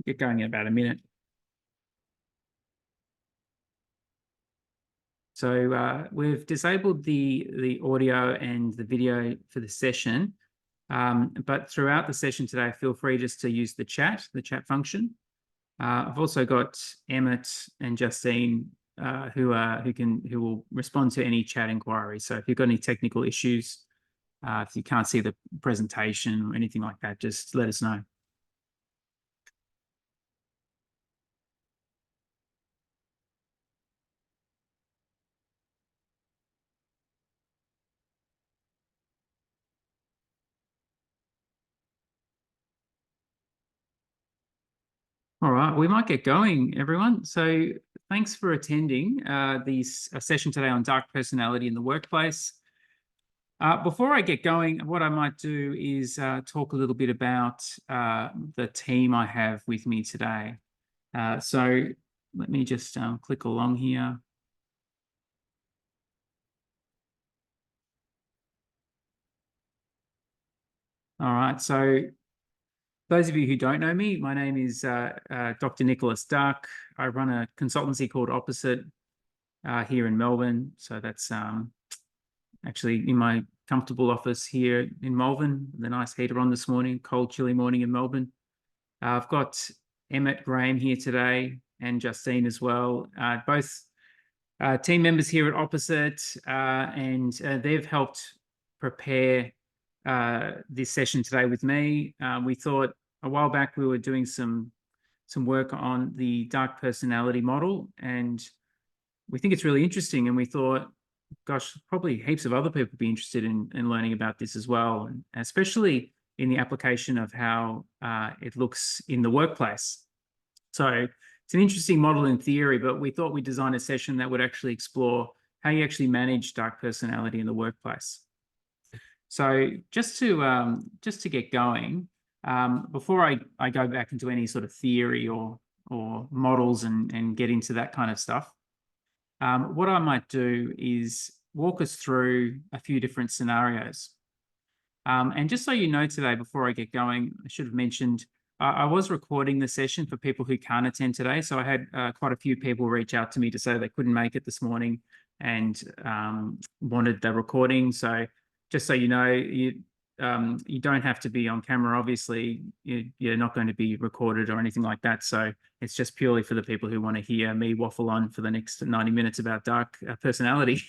get going in about a minute. So we've disabled the audio and the video for the session, but throughout the session today, feel free just to use the chat function. I've also got Emmett and Justine who will respond to any chat inquiries. So if you've got any technical issues, if you can't see the presentation or anything like that, just let us know. All right, we might get going, everyone. So thanks for attending this session today on dark personality in the workplace. Before I get going, what I might do is talk a little bit about the team I have with me today. So let me just click along here. All right, so those of you who don't know me, my name is Dr. Nicholas Dark. I run a consultancy called Opposite here in Melbourne. So that's actually in my comfortable office here in Melbourne. The nice heater on this morning, cold, chilly morning in Melbourne. I've got Emmett Graham here today and Justine as well, both team members here at Opposite, and they've helped prepare this session today with me. We thought a while back we were doing some work on the dark personality model, and we think it's really interesting. And we thought, gosh, probably heaps of other people would be interested in learning about this as well, and especially in the application of how it looks in the workplace. So it's an interesting model in theory, but we thought we'd design a session that would actually explore how you actually manage dark personality in the workplace. So just to get going, before I go back into any sort of theory or models and get into that kind of stuff, what I might do is walk us through a few different scenarios. And just so you know today, before I get going, I should have mentioned I was recording the session for people who can't attend today. So I had quite a few people reach out to me to say they couldn't make it this morning and wanted the recording. So just so you know, you don't have to be on camera, obviously. You're not going to be recorded or anything like that. So it's just purely for the people who want to hear me waffle on for the next 90 minutes about dark personality.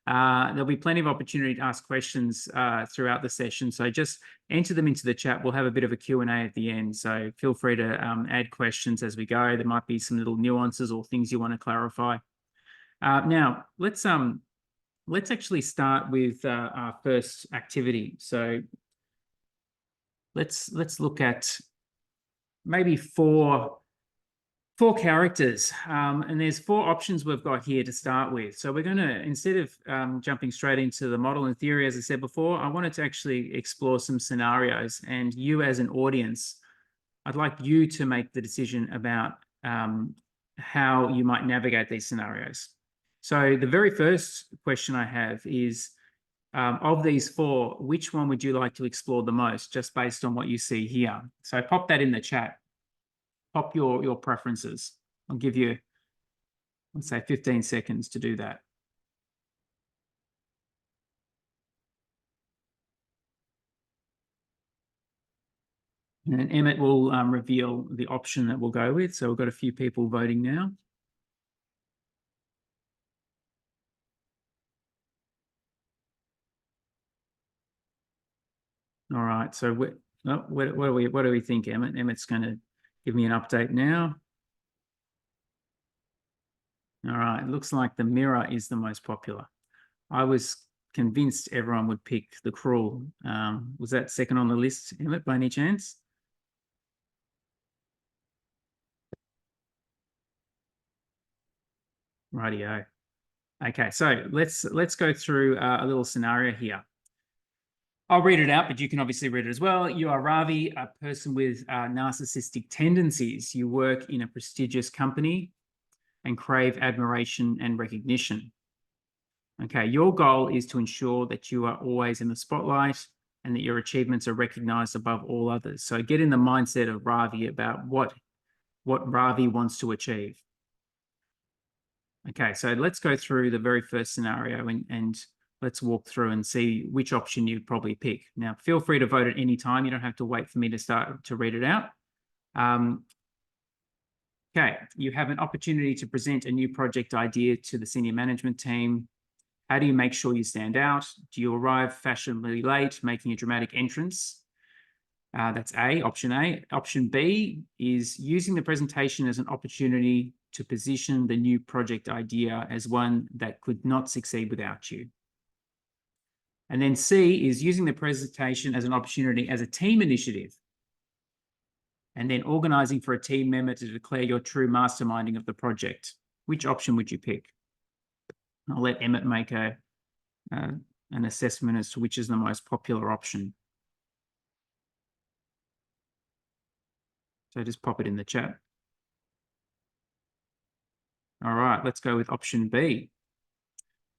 There'll be plenty of opportunity to ask questions throughout the session. So just enter them into the chat. We'll have a bit of a Q&A at the end. So feel free to add questions as we go. There might be some little nuances or things you want to clarify. Now, let's actually start with our first activity. So let's look at maybe four characters, and there's four options we've got here to start with. So we're going to, instead of jumping straight into the model and theory, as I said before, I wanted to actually explore some scenarios, and you as an audience, I'd like you to make the decision about how you might navigate these scenarios. So the very first question I have is, of these four, which one would you like to explore the most, just based on what you see here? So pop that in the chat. Pop your preferences. I'll give you, let's say, 15 seconds to do that. And then Emmett will reveal the option that we'll go with. So we've got a few people voting now. All right. So what do we think, Emmett? Emmett's going to give me an update now. All right. It looks like the mirror is the most popular. I was convinced everyone would pick the cruel. Was that second on the list, Emmett, by any chance? Rightio. Okay, so let's go through a little scenario here. I'll read it out, but you can obviously read it as well. You are Ravi, a person with narcissistic tendencies. You work in a prestigious company and crave admiration and recognition. Okay, your goal is to ensure that you are always in the spotlight and that your achievements are recognized above all others. So get in the mindset of Ravi about what what Ravi wants to achieve. Okay, so let's go through the very first scenario and let's walk through and see which option you'd probably pick. Now, feel free to vote at any time. You don't have to wait for me to start to read it out. Okay, you have an opportunity to present a new project idea to the senior management team. How do you make sure you stand out? Do you arrive fashionably late, making a dramatic entrance? That's option A. Option B is using the presentation as an opportunity to position the new project idea as one that could not succeed without you. And then C is using the presentation as an opportunity as a team initiative. And then organizing for a team member to declare your true masterminding of the project. Which option would you pick? I'll let Emmett make an assessment as to which is the most popular option. So just pop it in the chat. All right, let's go with option B.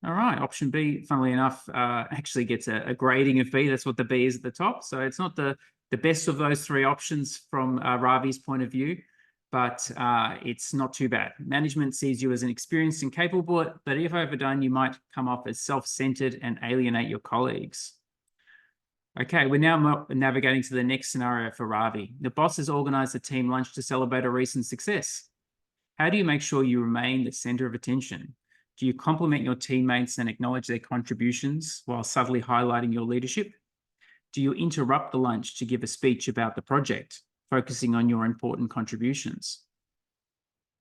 All right, option B, funnily enough, actually gets a grading of B. That's what the B is at the top. So it's not the best of those three options from Ravi's point of view, but it's not too bad. Management sees you as an experienced and capable, but if overdone, you might come off as self-centered and alienate your colleagues. Okay, we're now navigating to the next scenario for Ravi. The boss has organized a team lunch to celebrate a recent success. How do you make sure you remain the center of attention? Do you compliment your teammates and acknowledge their contributions while subtly highlighting your leadership? Do you interrupt the lunch to give a speech about the project, focusing on your important contributions?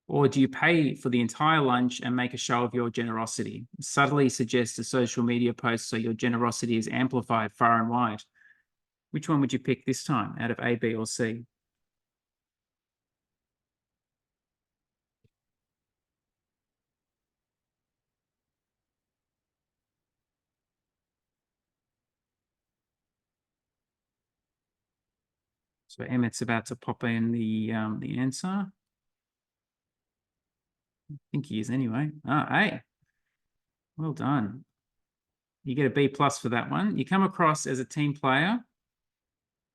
Or do you pay for the entire lunch and make a show of your generosity? Subtly suggest a social media post so your generosity is amplified far and wide. Which one would you pick this time out of A, B, or C? So Emmett's about to pop in the answer. I think he is anyway. A. Well done. You get a B+ for that one. You come across as a team player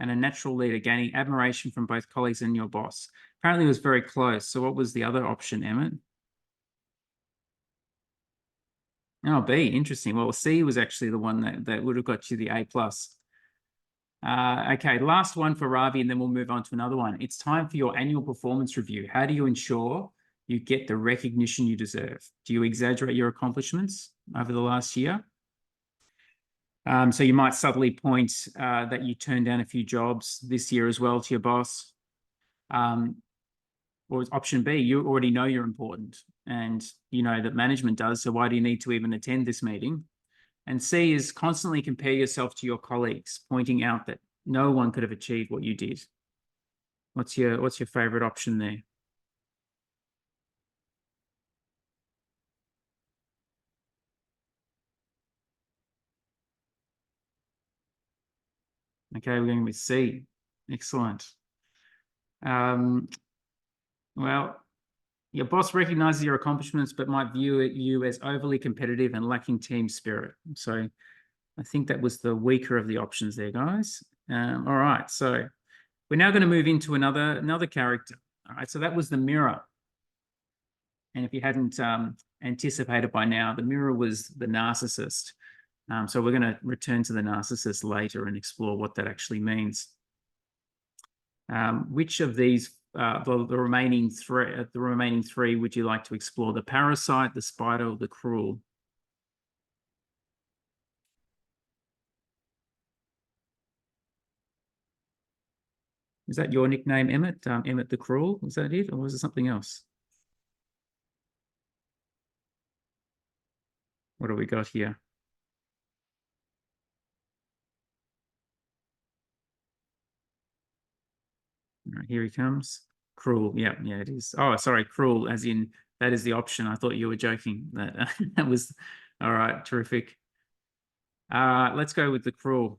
and a natural leader, gaining admiration from both colleagues and your boss. Apparently it was very close. So what was the other option, Emmett? Oh, B, interesting. Well, C was actually the one that would have got you the A+. Okay, last one for Ravi, and then we'll move on to another one. It's time for your annual performance review. How do you ensure you get the recognition you deserve? Do you exaggerate your accomplishments over the last year? So you might subtly point that you turned down a few jobs this year as well to your boss. Or option B, you already know you're important and you know that management does, so why do you need to even attend this meeting? And C is constantly compare yourself to your colleagues, pointing out that no one could have achieved what you did. What's your favorite option there? Okay, we're going with C. Excellent. Well, your boss recognizes your accomplishments, but might view you as overly competitive and lacking team spirit. So I think that was the weaker of the options there, guys. All right, so we're now going to move into another character. All right, so that was the mirror. And if you hadn't anticipated by now, the mirror was the narcissist. So we're going to return to the narcissist later and explore what that actually means. Which of these, the remaining three, would you like to explore? The parasite, the spider, or the cruel? Is that your nickname, Emmett? Emmett the Cruel? Was that it, or was it something else? What do we got here? All right, here he comes. Cruel. Yeah, it is. Oh, sorry, cruel, as in that is the option. I thought you were joking. That was all right. Terrific. Let's go with the cruel.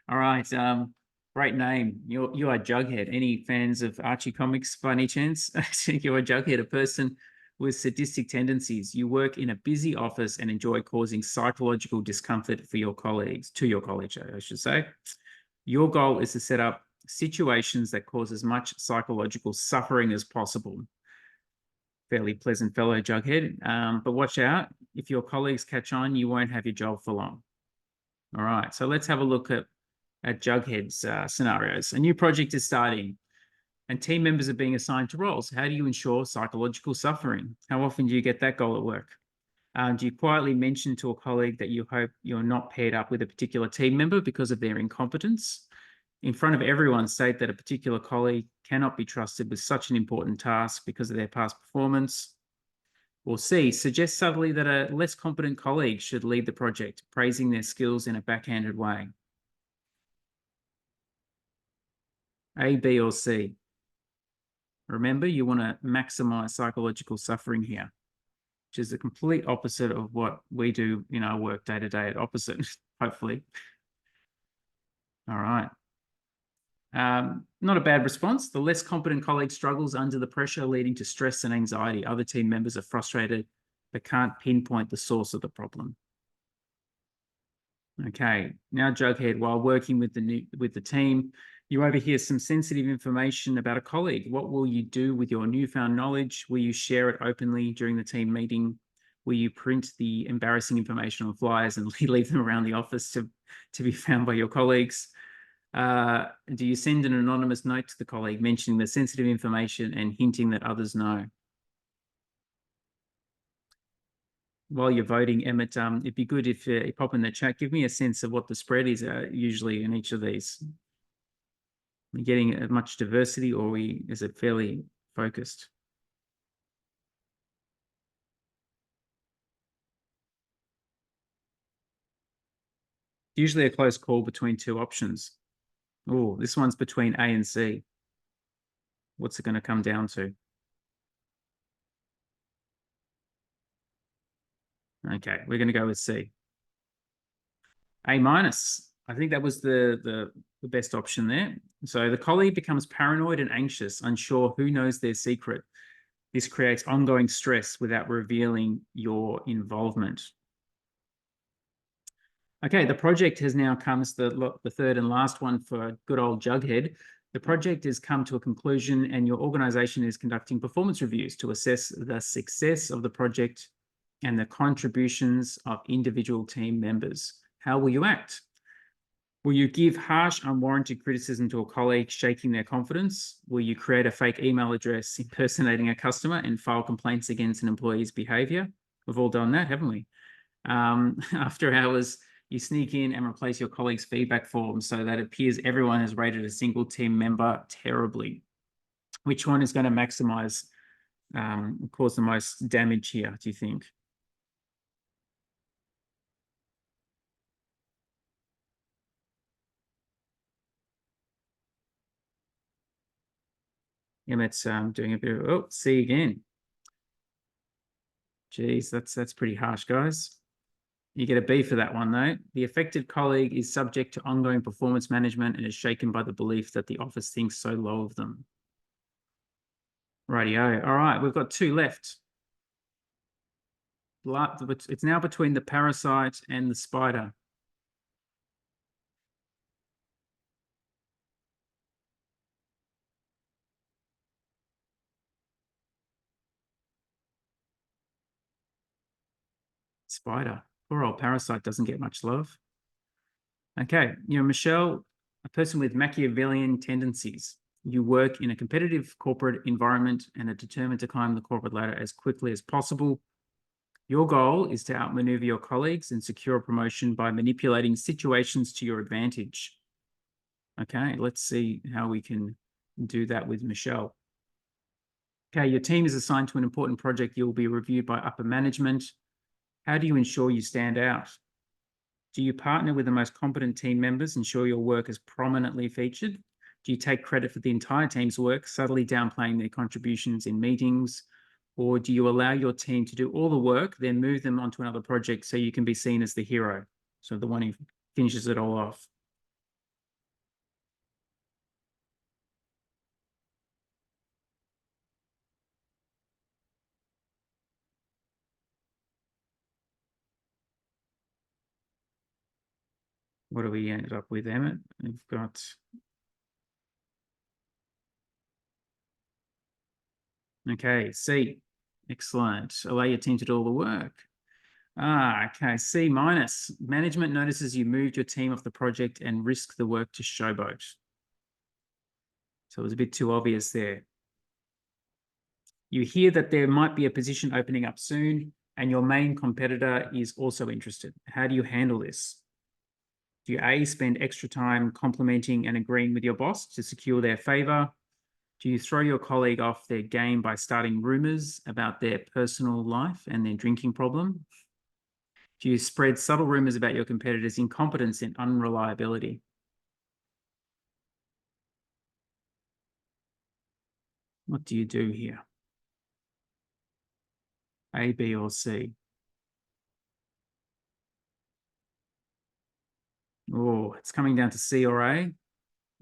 All right. Great name. You are Jughead. Any fans of Archie comics by any chance? You are Jughead, a person with sadistic tendencies. You work in a busy office and enjoy causing psychological discomfort for your colleagues, I should say. Your goal is to set up situations that cause as much psychological suffering as possible. Fairly pleasant fellow, Jughead. But watch out. If your colleagues catch on, you won't have your job for long. All right, so let's have a look at Jughead's scenarios. A new project is starting and team members are being assigned to roles. How do you ensure psychological suffering? How often do you get that goal at work? Do you quietly mention to a colleague that you hope you're not paired up with a particular team member because of their incompetence? In front of everyone, state that a particular colleague cannot be trusted with such an important task because of their past performance. Or C, suggest subtly that a less competent colleague should lead the project, praising their skills in a backhanded way. A, B, or C? Remember, you want to maximize psychological suffering here, which is the complete opposite of what we do in our work day to day at Opposite, hopefully. All right. Not a bad response. The less competent colleague struggles under the pressure, leading to stress and anxiety. Other team members are frustrated but can't pinpoint the source of the problem. Okay, now Jughead, while working with the team, you overhear some sensitive information about a colleague. What will you do with your newfound knowledge? Will you share it openly during the team meeting? Will you print the embarrassing information on flyers and leave them around the office to be found by your colleagues? Do you send an anonymous note to the colleague mentioning the sensitive information and hinting that others know? While you're voting, Emmett, it'd be good if you pop in the chat, give me a sense of what the spread is usually in each of these. Are we getting much diversity, or is it fairly focused? Usually a close call between two options. Oh, this one's between A and C. What's it going to come down to? Okay, we're going to go with C. A minus. I think that was the best option there. So the colleague becomes paranoid and anxious, unsure who knows their secret. This creates ongoing stress without revealing your involvement. Okay, the project has now come as the third and last one for good old Jughead. The project has come to a conclusion and your organization is conducting performance reviews to assess the success of the project and the contributions of individual team members. How will you act? Will you give harsh, unwarranted criticism to a colleague, shaking their confidence? Will you create a fake email address impersonating a customer and file complaints against an employee's behavior? We've all done that, haven't we? After hours, you sneak in and replace your colleague's feedback form so that it appears everyone has rated a single team member terribly. Which one is going to maximize, cause the most damage here, do you think? Emmett's doing a bit of, oh, C again. Geez, that's pretty harsh, guys. You get a B for that one, though. The affected colleague is subject to ongoing performance management and is shaken by the belief that the office thinks so low of them. Rightio. All right, we've got two left. It's now between the parasite and the spider. Spider. Poor old parasite doesn't get much love. Okay, Michelle, a person with Machiavellian tendencies. You work in a competitive corporate environment and are determined to climb the corporate ladder as quickly as possible. Your goal is to outmaneuver your colleagues and secure a promotion by manipulating situations to your advantage. Okay, let's see how we can do that with Michelle. Okay, your team is assigned to an important project. You'll be reviewed by upper management. How do you ensure you stand out? Do you partner with the most competent team members, ensure your work is prominently featured? Do you take credit for the entire team's work, subtly downplaying their contributions in meetings? Or do you allow your team to do all the work, then move them onto another project so you can be seen as the hero? So the one who finishes it all off. What do we end up with, Emmett? We've got Okay, C. Excellent. Allow your team to do all the work. Okay, C minus. Management notices you moved your team off the project and risk the work to showboat. So it was a bit too obvious there. You hear that there might be a position opening up soon, and your main competitor is also interested. How do you handle this? Do you A, spend extra time complimenting and agreeing with your boss to secure their favor? Do you throw your colleague off their game by starting rumors about their personal life and their drinking problem? Do you spread subtle rumors about your competitors' incompetence and unreliability? What do you do here? A, B, or C? Oh, it's coming down to C or A.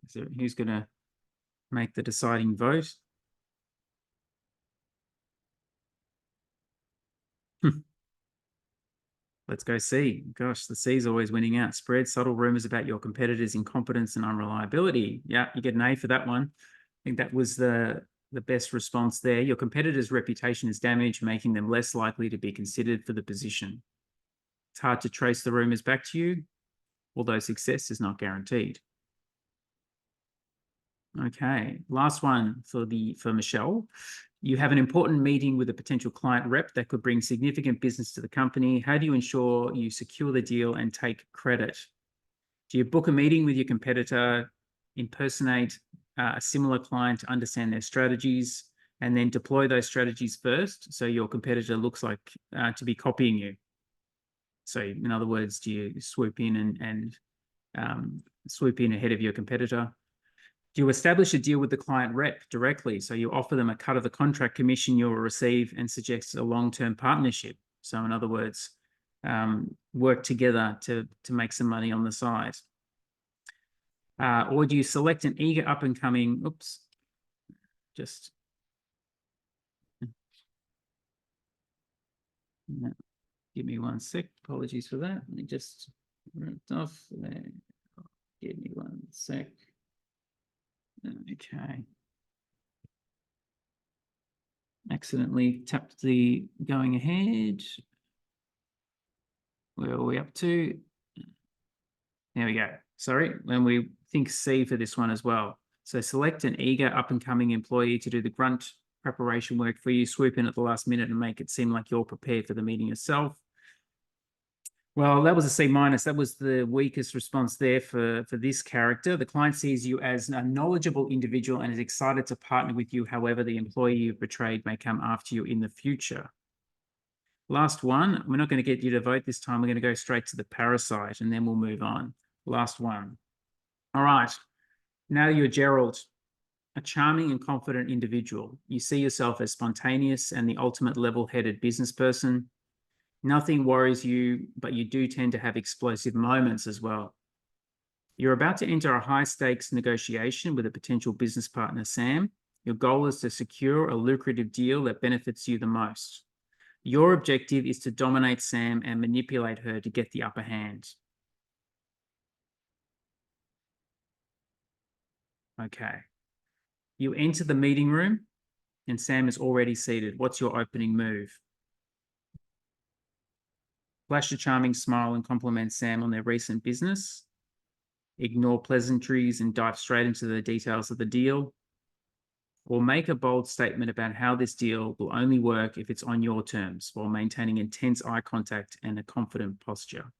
So who's going to make the deciding vote? Let's go C. Gosh, the C is always winning out. Spread subtle rumors about your competitors' incompetence and unreliability. Yeah, you get an A for that one. I think that was the best response there. Your competitor's reputation is damaged, making them less likely to be considered for the position. It's hard to trace the rumors back to you, although success is not guaranteed. Okay, last one for Michelle. You have an important meeting with a potential client rep that could bring significant business to the company. How do you ensure you secure the deal and take credit? Do you book a meeting with your competitor, impersonate a similar client to understand their strategies, and then deploy those strategies first so your competitor looks like to be copying you? So, in other words, do you swoop in and swoop in ahead of your competitor? Do you establish a deal with the client rep directly? So you offer them a cut of the contract commission you'll receive and suggest a long-term partnership. So in other words, work together to make some money on the side. Or do you select an eager up-and-coming, give me one sec. Apologies for that. Let me just run it off there. Give me one sec. Okay. Accidentally tapped the going ahead. Where are we up to? There we go. Sorry, when we think C for this one as well. So select an eager up-and-coming employee to do the grunt preparation work for you, swoop in at the last minute and make it seem like you're prepared for the meeting yourself. Well, that was a C minus. That was the weakest response there for this character. The client sees you as a knowledgeable individual and is excited to partner with you. However, the employee you've betrayed may come after you in the future. Last one. We're not going to get you to vote this time. We're going to go straight to the parasite and then we'll move on. Last one. All right. Now you're Gerald, a charming and confident individual. You see yourself as spontaneous and the ultimate level-headed business person. Nothing worries you, but you do tend to have explosive moments as well. You're about to enter a high-stakes negotiation with a potential business partner, Sam. Your goal is to secure a lucrative deal that benefits you the most. Your objective is to dominate Sam and manipulate her to get the upper hand. Okay. You enter the meeting room and Sam is already seated. What's your opening move? Flash a charming smile and compliment Sam on their recent business. Ignore pleasantries and dive straight into the details of the deal. Or make a bold statement about how this deal will only work if it's on your terms while maintaining intense eye contact and a confident posture.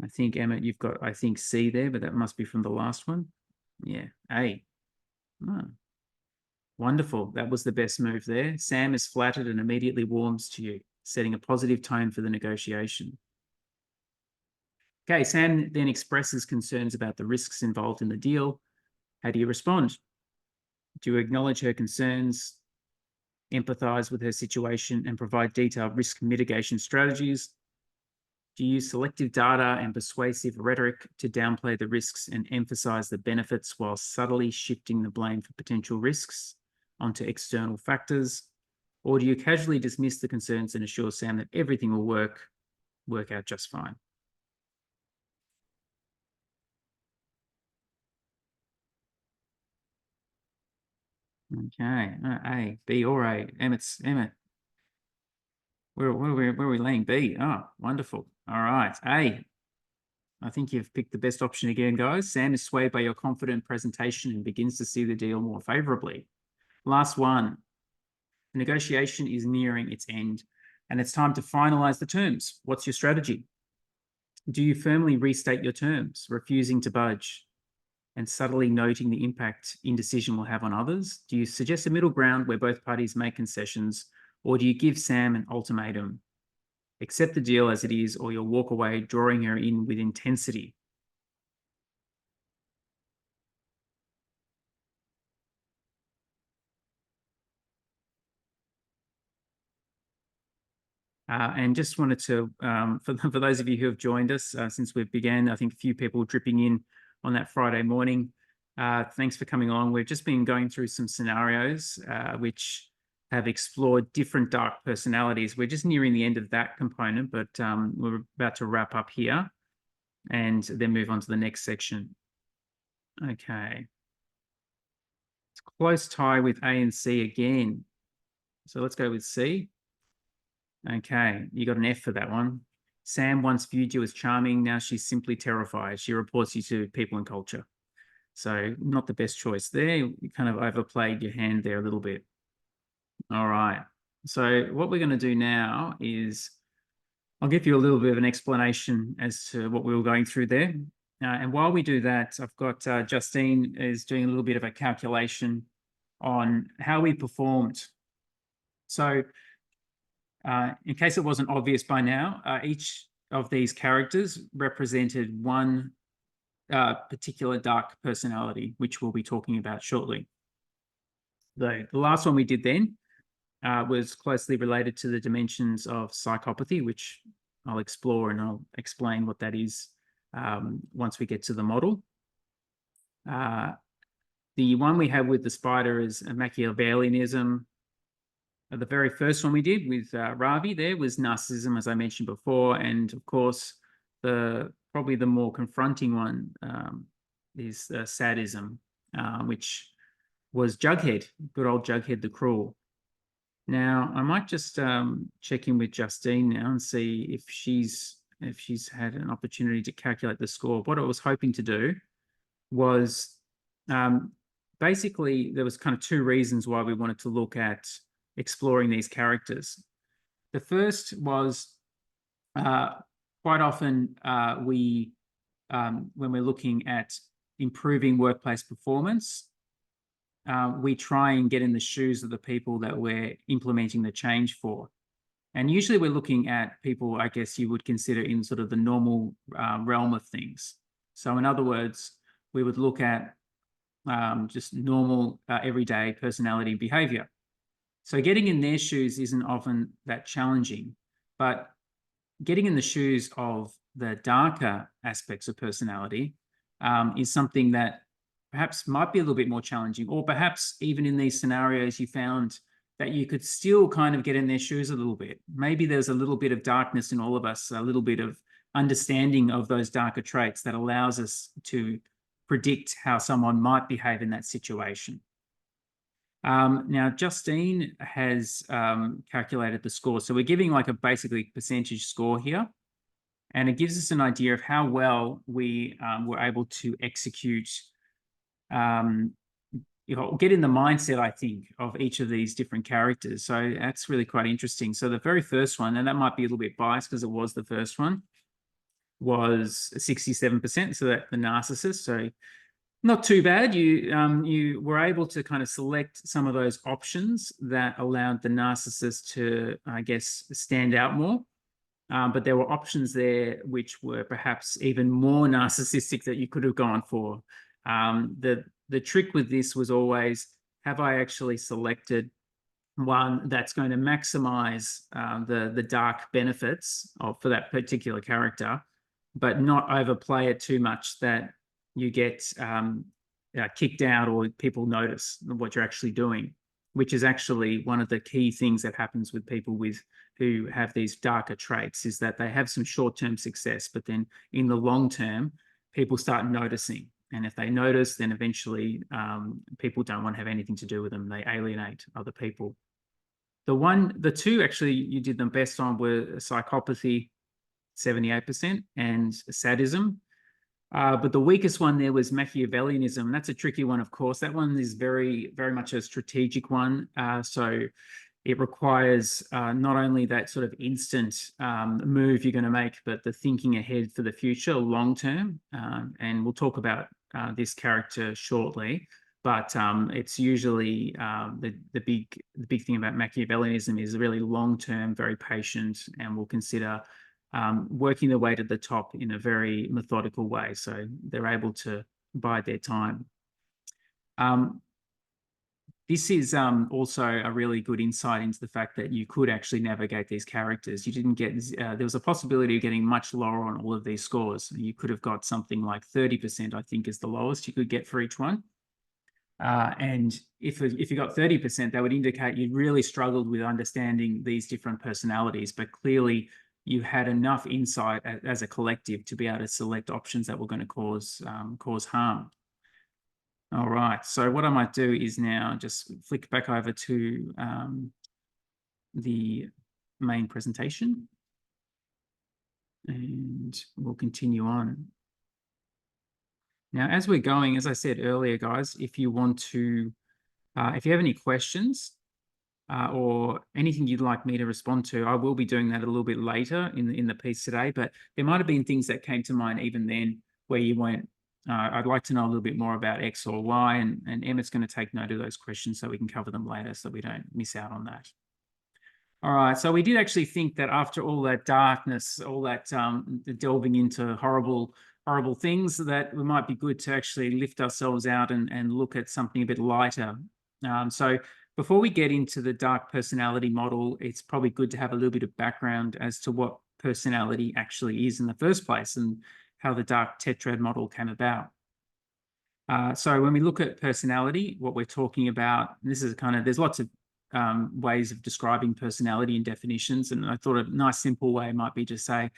I think, Emmett, you've got, I think, C there, but that must be from the last one. Yeah, A. Oh. Wonderful. That was the best move there. Sam is flattered and immediately warms to you, setting a positive tone for the negotiation. Okay, Sam then expresses concerns about the risks involved in the deal. How do you respond? Do you acknowledge her concerns, empathize with her situation, and provide detailed risk mitigation strategies? Do you use selective data and persuasive rhetoric to downplay the risks and emphasize the benefits while subtly shifting the blame for potential risks onto external factors? Or do you casually dismiss the concerns and assure Sam that everything will work out just fine? Okay, A, B, or A. Emmett. Where are we laying B? Oh, wonderful. All right, A. I think you've picked the best option again, guys. Sam is swayed by your confident presentation and begins to see the deal more favorably. Last one. The negotiation is nearing its end, and it's time to finalize the terms. What's your strategy? Do you firmly restate your terms, refusing to budge, and subtly noting the impact indecision will have on others? Do you suggest a middle ground where both parties make concessions, or do you give Sam an ultimatum? Accept the deal as it is, or you'll walk away, drawing her in with intensity. And just wanted to, for those of you who have joined us since we began, I think a few people dripping in on that Friday morning. Thanks for coming along. We've just been going through some scenarios which have explored different dark personalities. We're just nearing the end of that component, but we're about to wrap up here and then move on to the next section. Okay. It's a close tie with A and C again. So let's go with C. Okay, you got an F for that one. Sam once viewed you as charming. Now she's simply terrified. She reports you to people and culture. So not the best choice there. You kind of overplayed your hand there a little bit. All right. So what we're going to do now is I'll give you a little bit of an explanation as to what we were going through there. And while we do that, I've got Justine is doing a little bit of a calculation on how we performed. So in case it wasn't obvious by now, each of these characters represented one particular dark personality, which we'll be talking about shortly. The last one we did then was closely related to the dimensions of psychopathy, which I'll explore and I'll explain what that is once we get to the model. The one we have with the spider is a Machiavellianism. The very first one we did with Ravi there was narcissism, as I mentioned before. And of course, probably the more confronting one is sadism, which was Jughead, good old Jughead the Cruel. Now, I might just check in with Justine now and see if she's had an opportunity to calculate the score. What I was hoping to do was basically there was kind of two reasons why we wanted to look at exploring these characters. The first was quite often when we're looking at improving workplace performance, we try and get in the shoes of the people that we're implementing the change for. And usually we're looking at people, I guess you would consider in sort of the normal realm of things. So in other words, we would look at just normal everyday personality and behavior. So getting in their shoes isn't often that challenging, but getting in the shoes of the darker aspects of personality is something that perhaps might be a little bit more challenging, or perhaps even in these scenarios you found that you could still kind of get in their shoes a little bit. Maybe there's a little bit of darkness in all of us, a little bit of understanding of those darker traits that allows us to predict how someone might behave in that situation. Now, Justine has calculated the score. So we're giving like a basically percentage score here. And it gives us an idea of how well we were able to execute, get in the mindset, I think, of each of these different characters. So that's really quite interesting. So the very first one, and that might be a little bit biased because it was the first one, was 67%. So that's the narcissist. So not too bad. You were able to kind of select some of those options that allowed the narcissist to, I guess, stand out more. But there were options there which were perhaps even more narcissistic that you could have gone for. The trick with this was always, have I actually selected one that's going to maximize the dark benefits for that particular character, but not overplay it too much that you get kicked out or people notice what you're actually doing, which is actually one of the key things that happens with people who have these darker traits, is that they have some short-term success, but then in the long term, people start noticing. And if they notice, then eventually people don't want to have anything to do with them. They alienate other people. The two actually you did them best on were psychopathy, 78%, and sadism. But the weakest one there was Machiavellianism. That's a tricky one, of course. That one is very, very much a strategic one. So it requires not only that sort of instant move you're going to make, but the thinking ahead for the future, long term. And we'll talk about this character shortly. But it's usually the big thing about Machiavellianism is really long term, very patient, and will consider working their way to the top in a very methodical way. So they're able to bide their time. This is also a really good insight into the fact that you could actually navigate these characters. You didn't get, there was a possibility of getting much lower on all of these scores. You could have got something like 30%, I think, is the lowest you could get for each one. And if you got 30%, that would indicate you really struggled with understanding these different personalities, but clearly you had enough insight as a collective to be able to select options that were going to cause harm. All right, so what I might do is now just flick back over to the main presentation, and we'll continue on. Now, as we're going, as I said earlier, guys, if you want to, if you have any questions or anything you'd like me to respond to, I will be doing that a little bit later in the piece today, but there might have been things that came to mind even then where you went, I'd like to know a little bit more about X or Y, and Emmett's going to take note of those questions so we can cover them later so we don't miss out on that. All right, so we did actually think that after all that darkness, all that delving into horrible things, that it might be good to actually lift ourselves out and look at something a bit lighter. So before we get into the dark personality model, it's probably good to have a little bit of background as to what personality actually is in the first place and how the Dark Tetrad model came about. So when we look at personality, what we're talking about, this is there's lots of ways of describing personality and definitions, and I thought a nice simple way might be to say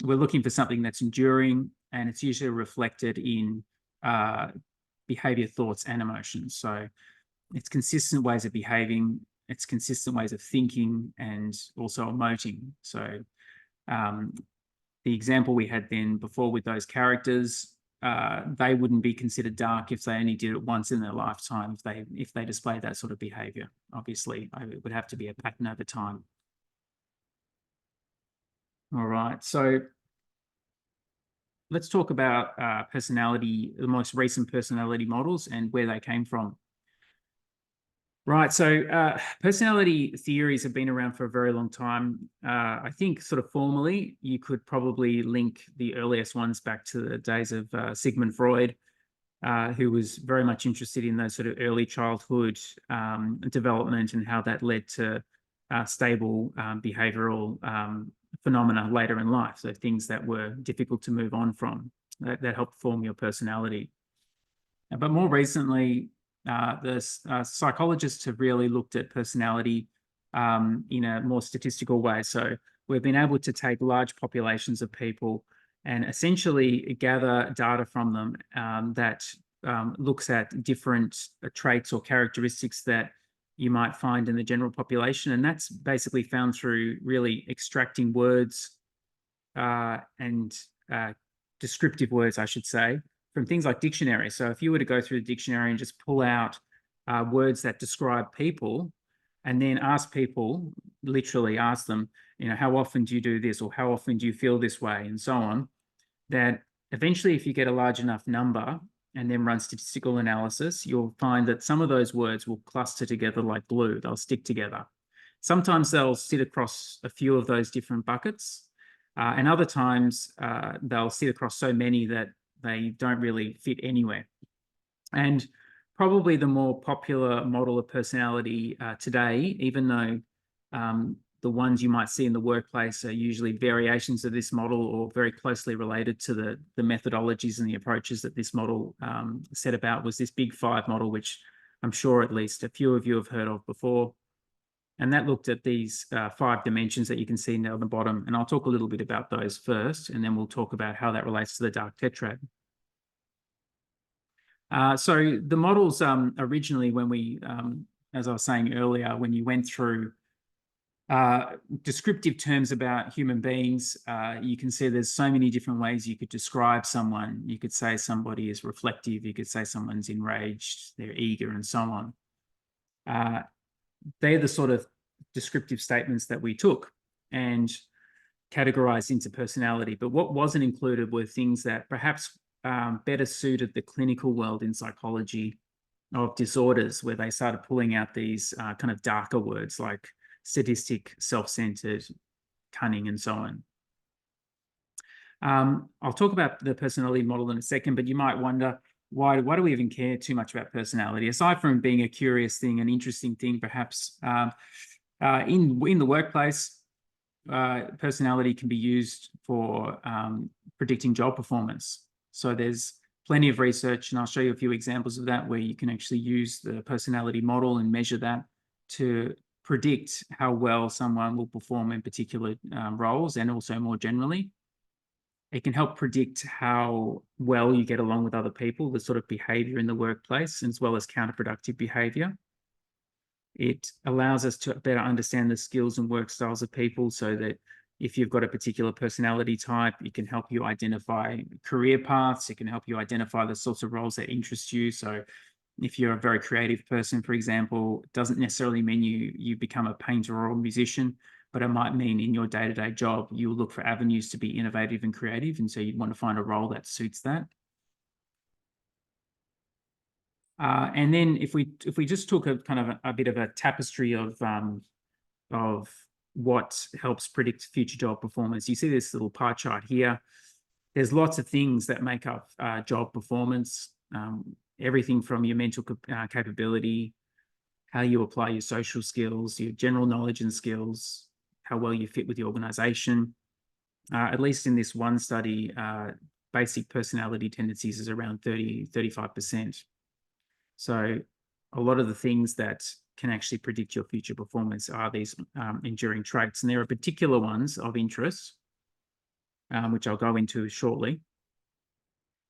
we're looking for something that's enduring, and it's usually reflected in behavior, thoughts, and emotions. So it's consistent ways of behaving, it's consistent ways of thinking, and also emoting. So the example we had then before with those characters, they wouldn't be considered dark if they only did it once in their lifetime, if they display that sort of behavior. Obviously, it would have to be a pattern over time. All right, so let's talk about personality, the most recent personality models and where they came from. Right, so personality theories have been around for a very long time. I think sort of formally, you could probably link the earliest ones back to the days of Sigmund Freud, who was very much interested in those sort of early childhood development and how that led to stable behavioral phenomena later in life. So things that were difficult to move on from, that helped form your personality. But more recently, the psychologists have really looked at personality in a more statistical way. So we've been able to take large populations of people and essentially gather data from them that looks at different traits or characteristics that you might find in the general population. And that's basically found through really extracting words and descriptive words, I should say, from things like dictionaries. So if you were to go through the dictionary and just pull out words that describe people and then ask people, literally ask them, how often do you do this, or how often do you feel this way, and so on, that eventually if you get a large enough number and then run statistical analysis, you'll find that some of those words will cluster together like glue. They'll stick together. Sometimes they'll sit across a few of those different buckets, and other times they'll sit across so many that they don't really fit anywhere. And probably the more popular model of personality today, even though the ones you might see in the workplace are usually variations of this model or very closely related to the methodologies and the approaches that this model set about, was this Big Five model, which I'm sure at least a few of you have heard of before. And that looked at these 5 dimensions that you can see now on the bottom. And I'll talk a little bit about those first, and then we'll talk about how that relates to the Dark Tetrad. So the models originally, when we, as I was saying earlier, when you went through descriptive terms about human beings, you can see there's so many different ways you could describe someone. You could say somebody is reflective. You could say someone's enraged, they're eager, and so on. They're the sort of descriptive statements that we took and categorized into personality. But what wasn't included were things that perhaps better suited the clinical world in psychology of disorders, where they started pulling out these kind of darker words like sadistic, self-centered, cunning, and so on. I'll talk about the personality model in a second, but you might wonder, why do we even care too much about personality? Aside from being a curious thing, an interesting thing, perhaps, in the workplace, personality can be used for predicting job performance. So there's plenty of research, and I'll show you a few examples of that, where you can actually use the personality model and measure that to predict how well someone will perform in particular roles, and also more generally. It can help predict how well you get along with other people, the sort of behavior in the workplace, as well as counterproductive behavior. It allows us to better understand the skills and work styles of people, so that if you've got a particular personality type, it can help you identify career paths. It can help you identify the sorts of roles that interest you. So if you're a very creative person, for example, it doesn't necessarily mean you become a painter or a musician, but it might mean in your day-to-day job, you look for avenues to be innovative and creative. And so you'd want to find a role that suits that. And then if we just took a kind of a bit of a tapestry of what helps predict future job performance, you see this little pie chart here. There's lots of things that make up job performance. Everything from your mental capability, how you apply your social skills, your general knowledge and skills, how well you fit with the organization. At least in this one study, basic personality tendencies is around 35%. So a lot of the things that can actually predict your future performance are these enduring traits. And there are particular ones of interest, which I'll go into shortly.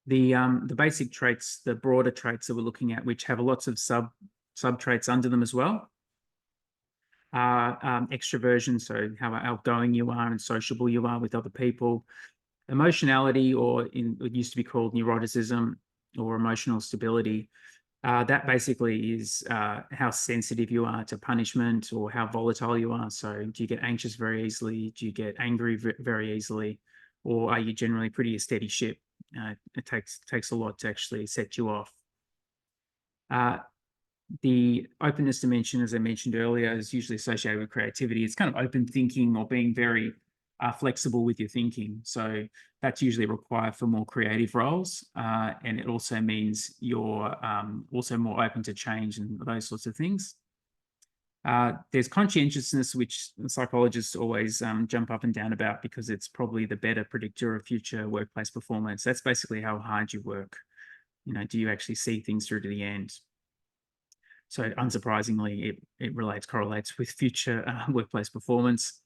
The basic traits, the broader traits that we're looking at, which have lots of sub traits under them as well, are extroversion, so how outgoing you are and sociable you are with other people. Emotionality, or it used to be called neuroticism, or emotional stability. That basically is how sensitive you are to punishment, or how volatile you are. So do you get anxious very easily? Do you get angry very easily? Or are you generally pretty a steady ship? It takes a lot to actually set you off. The openness dimension, as I mentioned earlier, is usually associated with creativity. It's kind of open thinking, or being very flexible with your thinking. So that's usually required for more creative roles. And it also means you're also more open to change and those sorts of things. There's conscientiousness, which psychologists always jump up and down about, because it's probably the better predictor of future workplace performance. That's basically how hard you work. Do you actually see things through to the end? So unsurprisingly, it correlates with future workplace performance.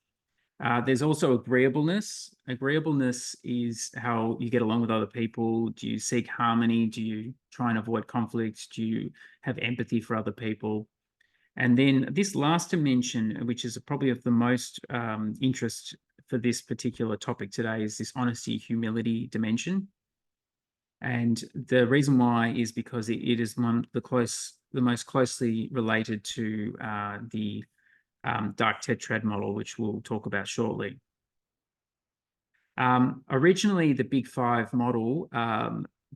There's also agreeableness. Agreeableness is how you get along with other people. Do you seek harmony? Do you try and avoid conflict? Do you have empathy for other people? And then this last dimension, which is probably of the most interest for this particular topic today, is this honesty, humility dimension. And the reason why is because it is the most closely related to the Dark Tetrad model, which we'll talk about shortly. Originally, the Big Five model,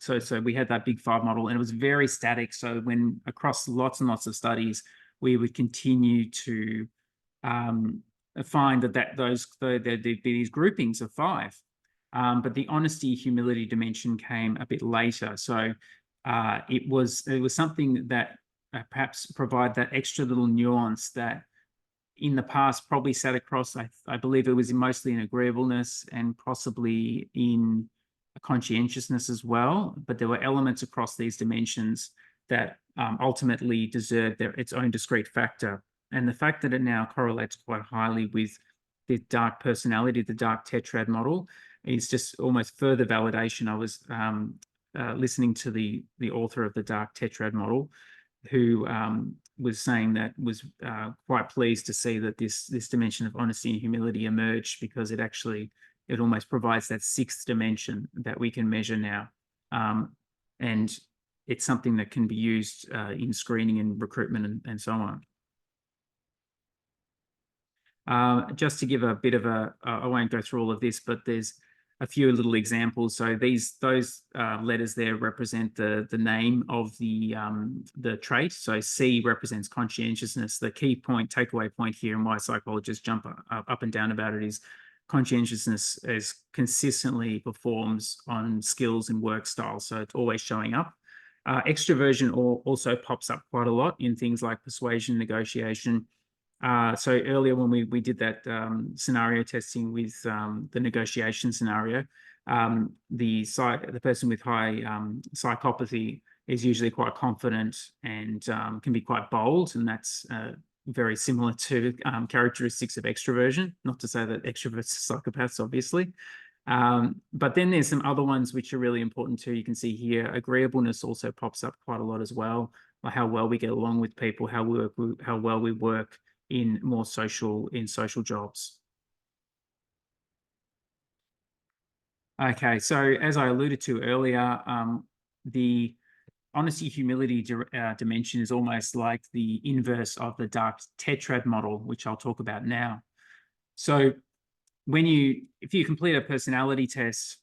so we had that Big Five model, and it was very static. So when across lots and lots of studies, we would continue to find that there'd be these groupings of five. But the honesty, humility dimension came a bit later. So it was something that perhaps provide that extra little nuance that in the past probably sat across, I believe it was mostly in agreeableness and possibly in conscientiousness as well. But there were elements across these dimensions that ultimately deserved its own discrete factor. And the fact that it now correlates quite highly with the dark personality, the Dark Tetrad model, is just almost further validation. I was listening to the author of the Dark Tetrad model, who was saying that was quite pleased to see that this dimension of honesty and humility emerged, because it almost provides that sixth dimension that we can measure now, and it's something that can be used in screening and recruitment and so on. Just to give a bit of I won't go through all of this, but there's a few little examples. So those letters there represent the name of the trait. So C represents conscientiousness. The key takeaway point here, and why psychologists jump up and down about it, is conscientiousness consistently performs on skills and work style. So it's always showing up. Extroversion also pops up quite a lot in things like persuasion, negotiation. So earlier when we did that scenario testing with the negotiation scenario, the person with high psychopathy is usually quite confident and can be quite bold, and that's very similar to characteristics of extroversion. Not to say that extroverts are psychopaths, obviously. But then there's some other ones which are really important too. You can see here, agreeableness also pops up quite a lot as well, like how well we get along with people, how well we work in social jobs. Okay, so as I alluded to earlier, the honesty humility dimension is almost like the inverse of the Dark Tetrad model, which I'll talk about now. So if you complete a personality test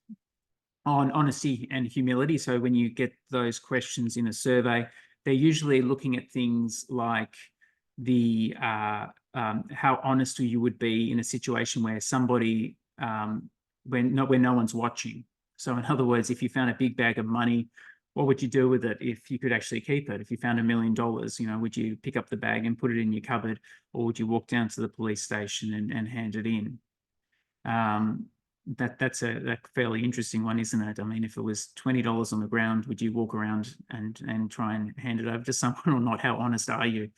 on honesty and humility, so when you get those questions in a survey, they're usually looking at things like how honest you would be in a situation where somebody when no one's watching. So in other words, if you found a big bag of money, what would you do with it if you could actually keep it? If you found $1 million, would you pick up the bag and put it in your cupboard, or would you walk down to the police station and hand it in? That's a fairly interesting one, isn't it? I mean, if it was $20 on the ground, would you walk around and try and hand it over to someone or not? How honest are you?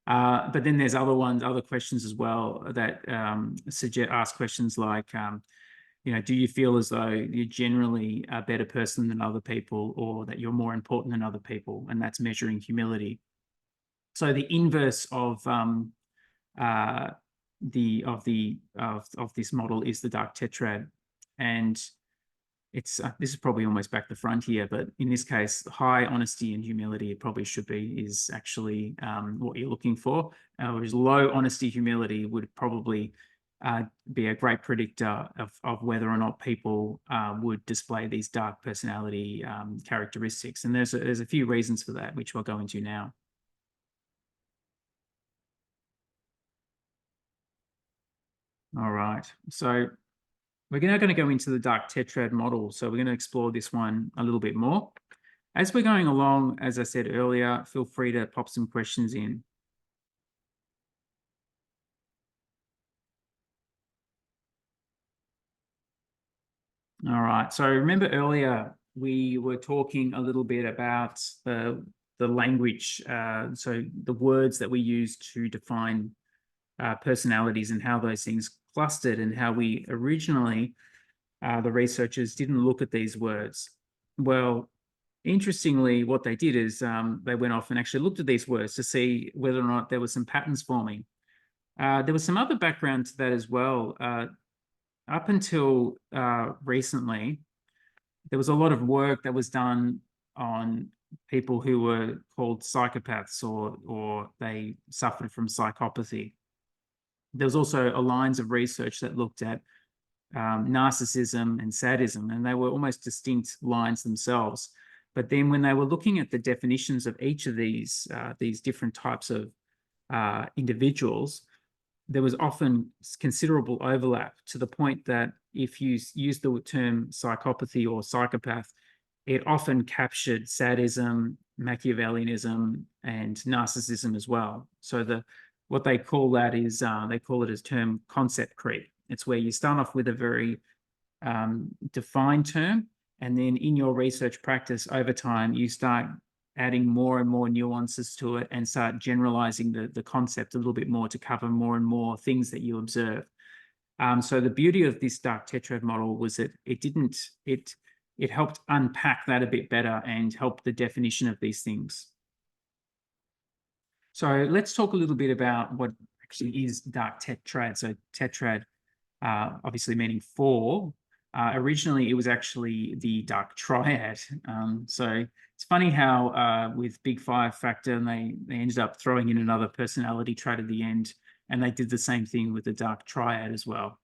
But then there's other questions as well that ask questions like, do you feel as though you're generally a better person than other people, or that you're more important than other people? And that's measuring humility. So the inverse of this model is the Dark Tetrad, and it's this is probably almost back to front here, but in this case, high honesty and humility, it probably should be, is actually what you're looking for. Whereas low honesty humility would probably be a great predictor of whether or not people would display these dark personality characteristics. And there's a few reasons for that, which we'll go into now. All right, so we're now going to go into the Dark Tetrad model. So we're going to explore this one a little bit more. As we're going along, as I said earlier, feel free to pop some questions in. All right, so remember earlier we were talking a little bit about the language, so the words that we use to define personalities and how those things clustered, and how we originally, the researchers didn't look at these words. Well, interestingly, what they did is they went off and actually looked at these words to see whether or not there were some patterns forming. There was some other background to that as well. Up until recently, there was a lot of work that was done on people who were called psychopaths, or they suffered from psychopathy. There was also lines of research that looked at narcissism and sadism, and they were almost distinct lines themselves. But then when they were looking at the definitions of each of these different types of individuals, there was often considerable overlap, to the point that if you use the term psychopathy or psychopath, it often captured sadism, Machiavellianism, and narcissism as well. So what they call that is, they call it as term concept creep. It's where you start off with a very defined term, and then in your research practice over time, you start adding more and more nuances to it and start generalizing the concept a little bit more to cover more and more things that you observe. So the beauty of this Dark Tetrad model was that it it helped unpack that a bit better and help the definition of these things. So let's talk a little bit about what actually is dark tetrad. So tetrad, obviously meaning four. Originally, it was actually the dark triad. So it's funny how with Big Five factor, they ended up throwing in another personality trait at the end, and they did the same thing with the dark triad as well.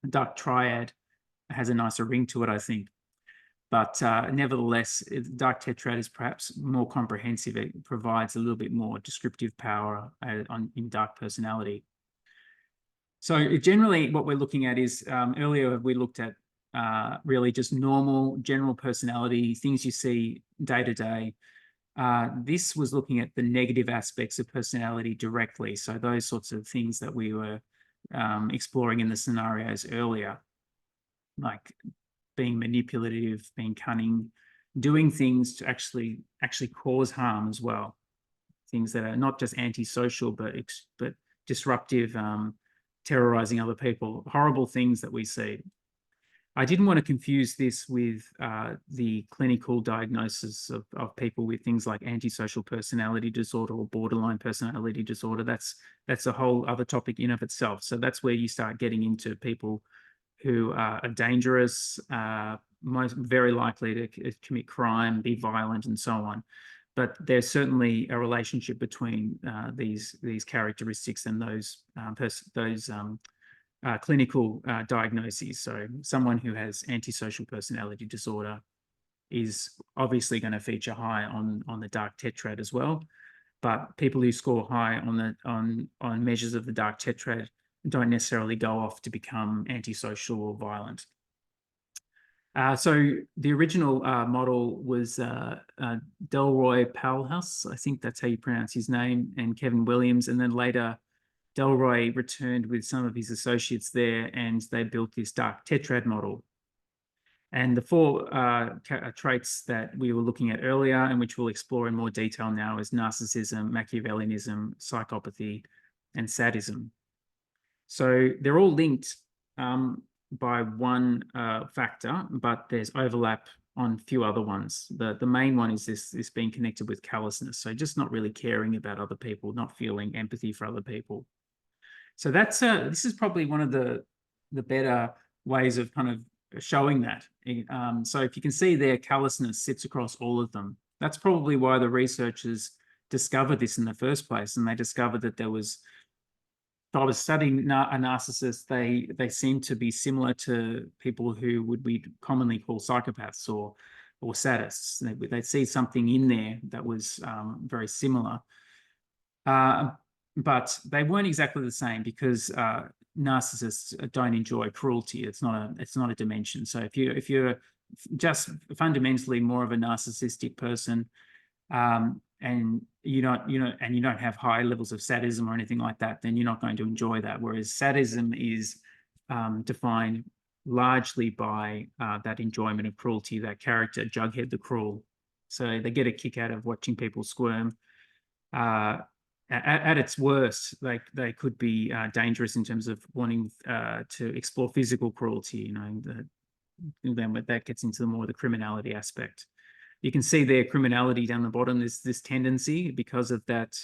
The dark triad has a nicer ring to it, I think. But nevertheless, Dark Tetrad is perhaps more comprehensive. It provides a little bit more descriptive power in dark personality. So generally what we're looking at is, earlier we looked at really just normal general personality, things you see day to day. This was looking at the negative aspects of personality directly. So those sorts of things that we were exploring in the scenarios earlier, like being manipulative, being cunning, doing things to actually cause harm as well. Things that are not just antisocial, but disruptive, terrorizing other people, horrible things that we see. I didn't want to confuse this with the clinical diagnosis of people with things like antisocial personality disorder or borderline personality disorder. That's a whole other topic in of itself. So that's where you start getting into people who are dangerous, very likely to commit crime, be violent, and so on. But there's certainly a relationship between these characteristics and those clinical diagnoses. So someone who has antisocial personality disorder is obviously going to feature high on the dark tetrad as well. But people who score high on measures of the dark tetrad don't necessarily go off to become antisocial or violent. So the original model was Delroy Palhouse, I think that's how you pronounce his name, and Kevin Williams. And then later, Delroy returned with some of his associates there, and they built this dark tetrad model. And the four traits that we were looking at earlier, and which we'll explore in more detail now, is narcissism, Machiavellianism, psychopathy, and sadism. So they're all linked by one factor, but there's overlap on a few other ones. The main one is this being connected with callousness. So just not really caring about other people, not feeling empathy for other people. So that's this is probably one of the better ways of kind of showing that. So if you can see there, callousness sits across all of them. That's probably why the researchers discovered this in the first place, and they discovered that there was. So I was studying a narcissist. They seem to be similar to people who would be commonly called psychopaths or sadists. They'd see something in there that was very similar, but they weren't exactly the same because narcissists don't enjoy cruelty. It's not a dimension. So if you're just fundamentally more of a narcissistic person, and you don't have high levels of sadism or anything like that, then you're not going to enjoy that. Whereas sadism is defined largely by that enjoyment of cruelty, that character, Jughead the Cruel. So they get a kick out of watching people squirm. At its worst, they could be dangerous in terms of wanting to explore physical cruelty. Then that gets into more of the criminality aspect. You can see their criminality down the bottom. There's this tendency because of that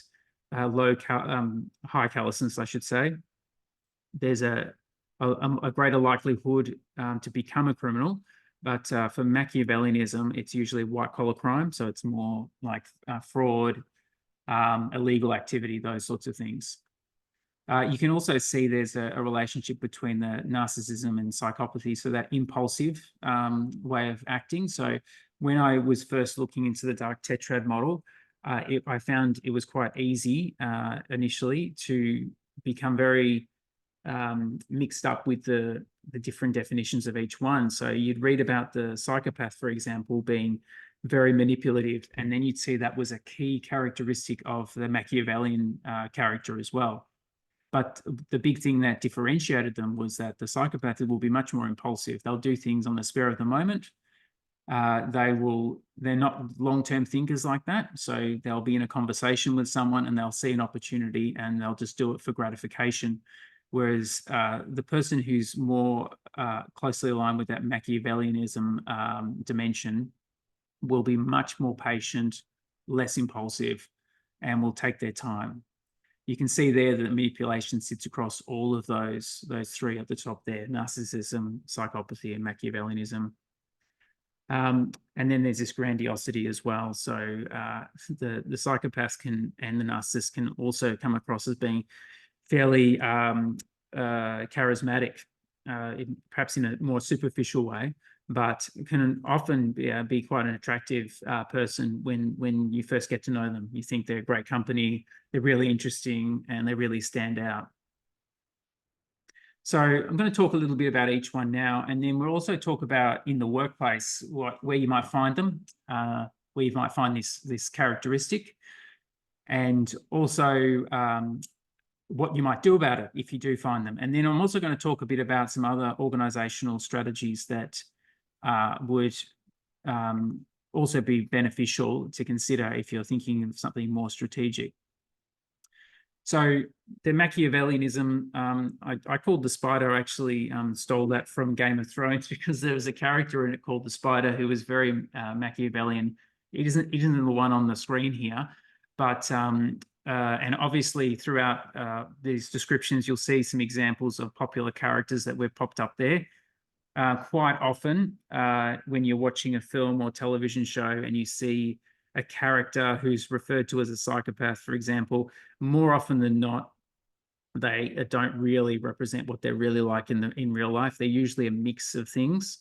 high callousness, I should say. There's a greater likelihood to become a criminal, but for Machiavellianism, it's usually white-collar crime, so it's more like fraud, illegal activity, those sorts of things. You can also see there's a relationship between the narcissism and psychopathy, so that impulsive way of acting. So when I was first looking into the dark tetrad model, I found it was quite easy initially to become very mixed up with the different definitions of each one. So you'd read about the psychopath, for example, being very manipulative, and then you'd see that was a key characteristic of the Machiavellian character as well. But the big thing that differentiated them was that the psychopath will be much more impulsive. They'll do things on the spur of the moment. They're not long-term thinkers like that. So they'll be in a conversation with someone and they'll see an opportunity and they'll just do it for gratification. Whereas the person who's more closely aligned with that Machiavellianism dimension will be much more patient, less impulsive, and will take their time. You can see there that manipulation sits across all of those three at the top there: narcissism, psychopathy, and Machiavellianism. And then there's this grandiosity as well. So the psychopath and the narcissist can also come across as being fairly charismatic, perhaps in a more superficial way, but can often be quite an attractive person when you first get to know them. You think they're great company, they're really interesting, and they really stand out. So I'm going to talk a little bit about each one now, and then we'll also talk about in the workplace where you might find them, where you might find this characteristic, and also what you might do about it if you do find them. And then I'm also going to talk a bit about some other organizational strategies that would also be beneficial to consider if you're thinking of something more strategic. So the Machiavellianism, I called the spider, actually stole that from Game of Thrones because there was a character in it called the spider who was very Machiavellian. It isn't the one on the screen here, but and obviously throughout these descriptions, you'll see some examples of popular characters that we've popped up there. Quite often when you're watching a film or television show and you see a character who's referred to as a psychopath, for example, more often than not, they don't really represent what they're really like in real life. They're usually a mix of things.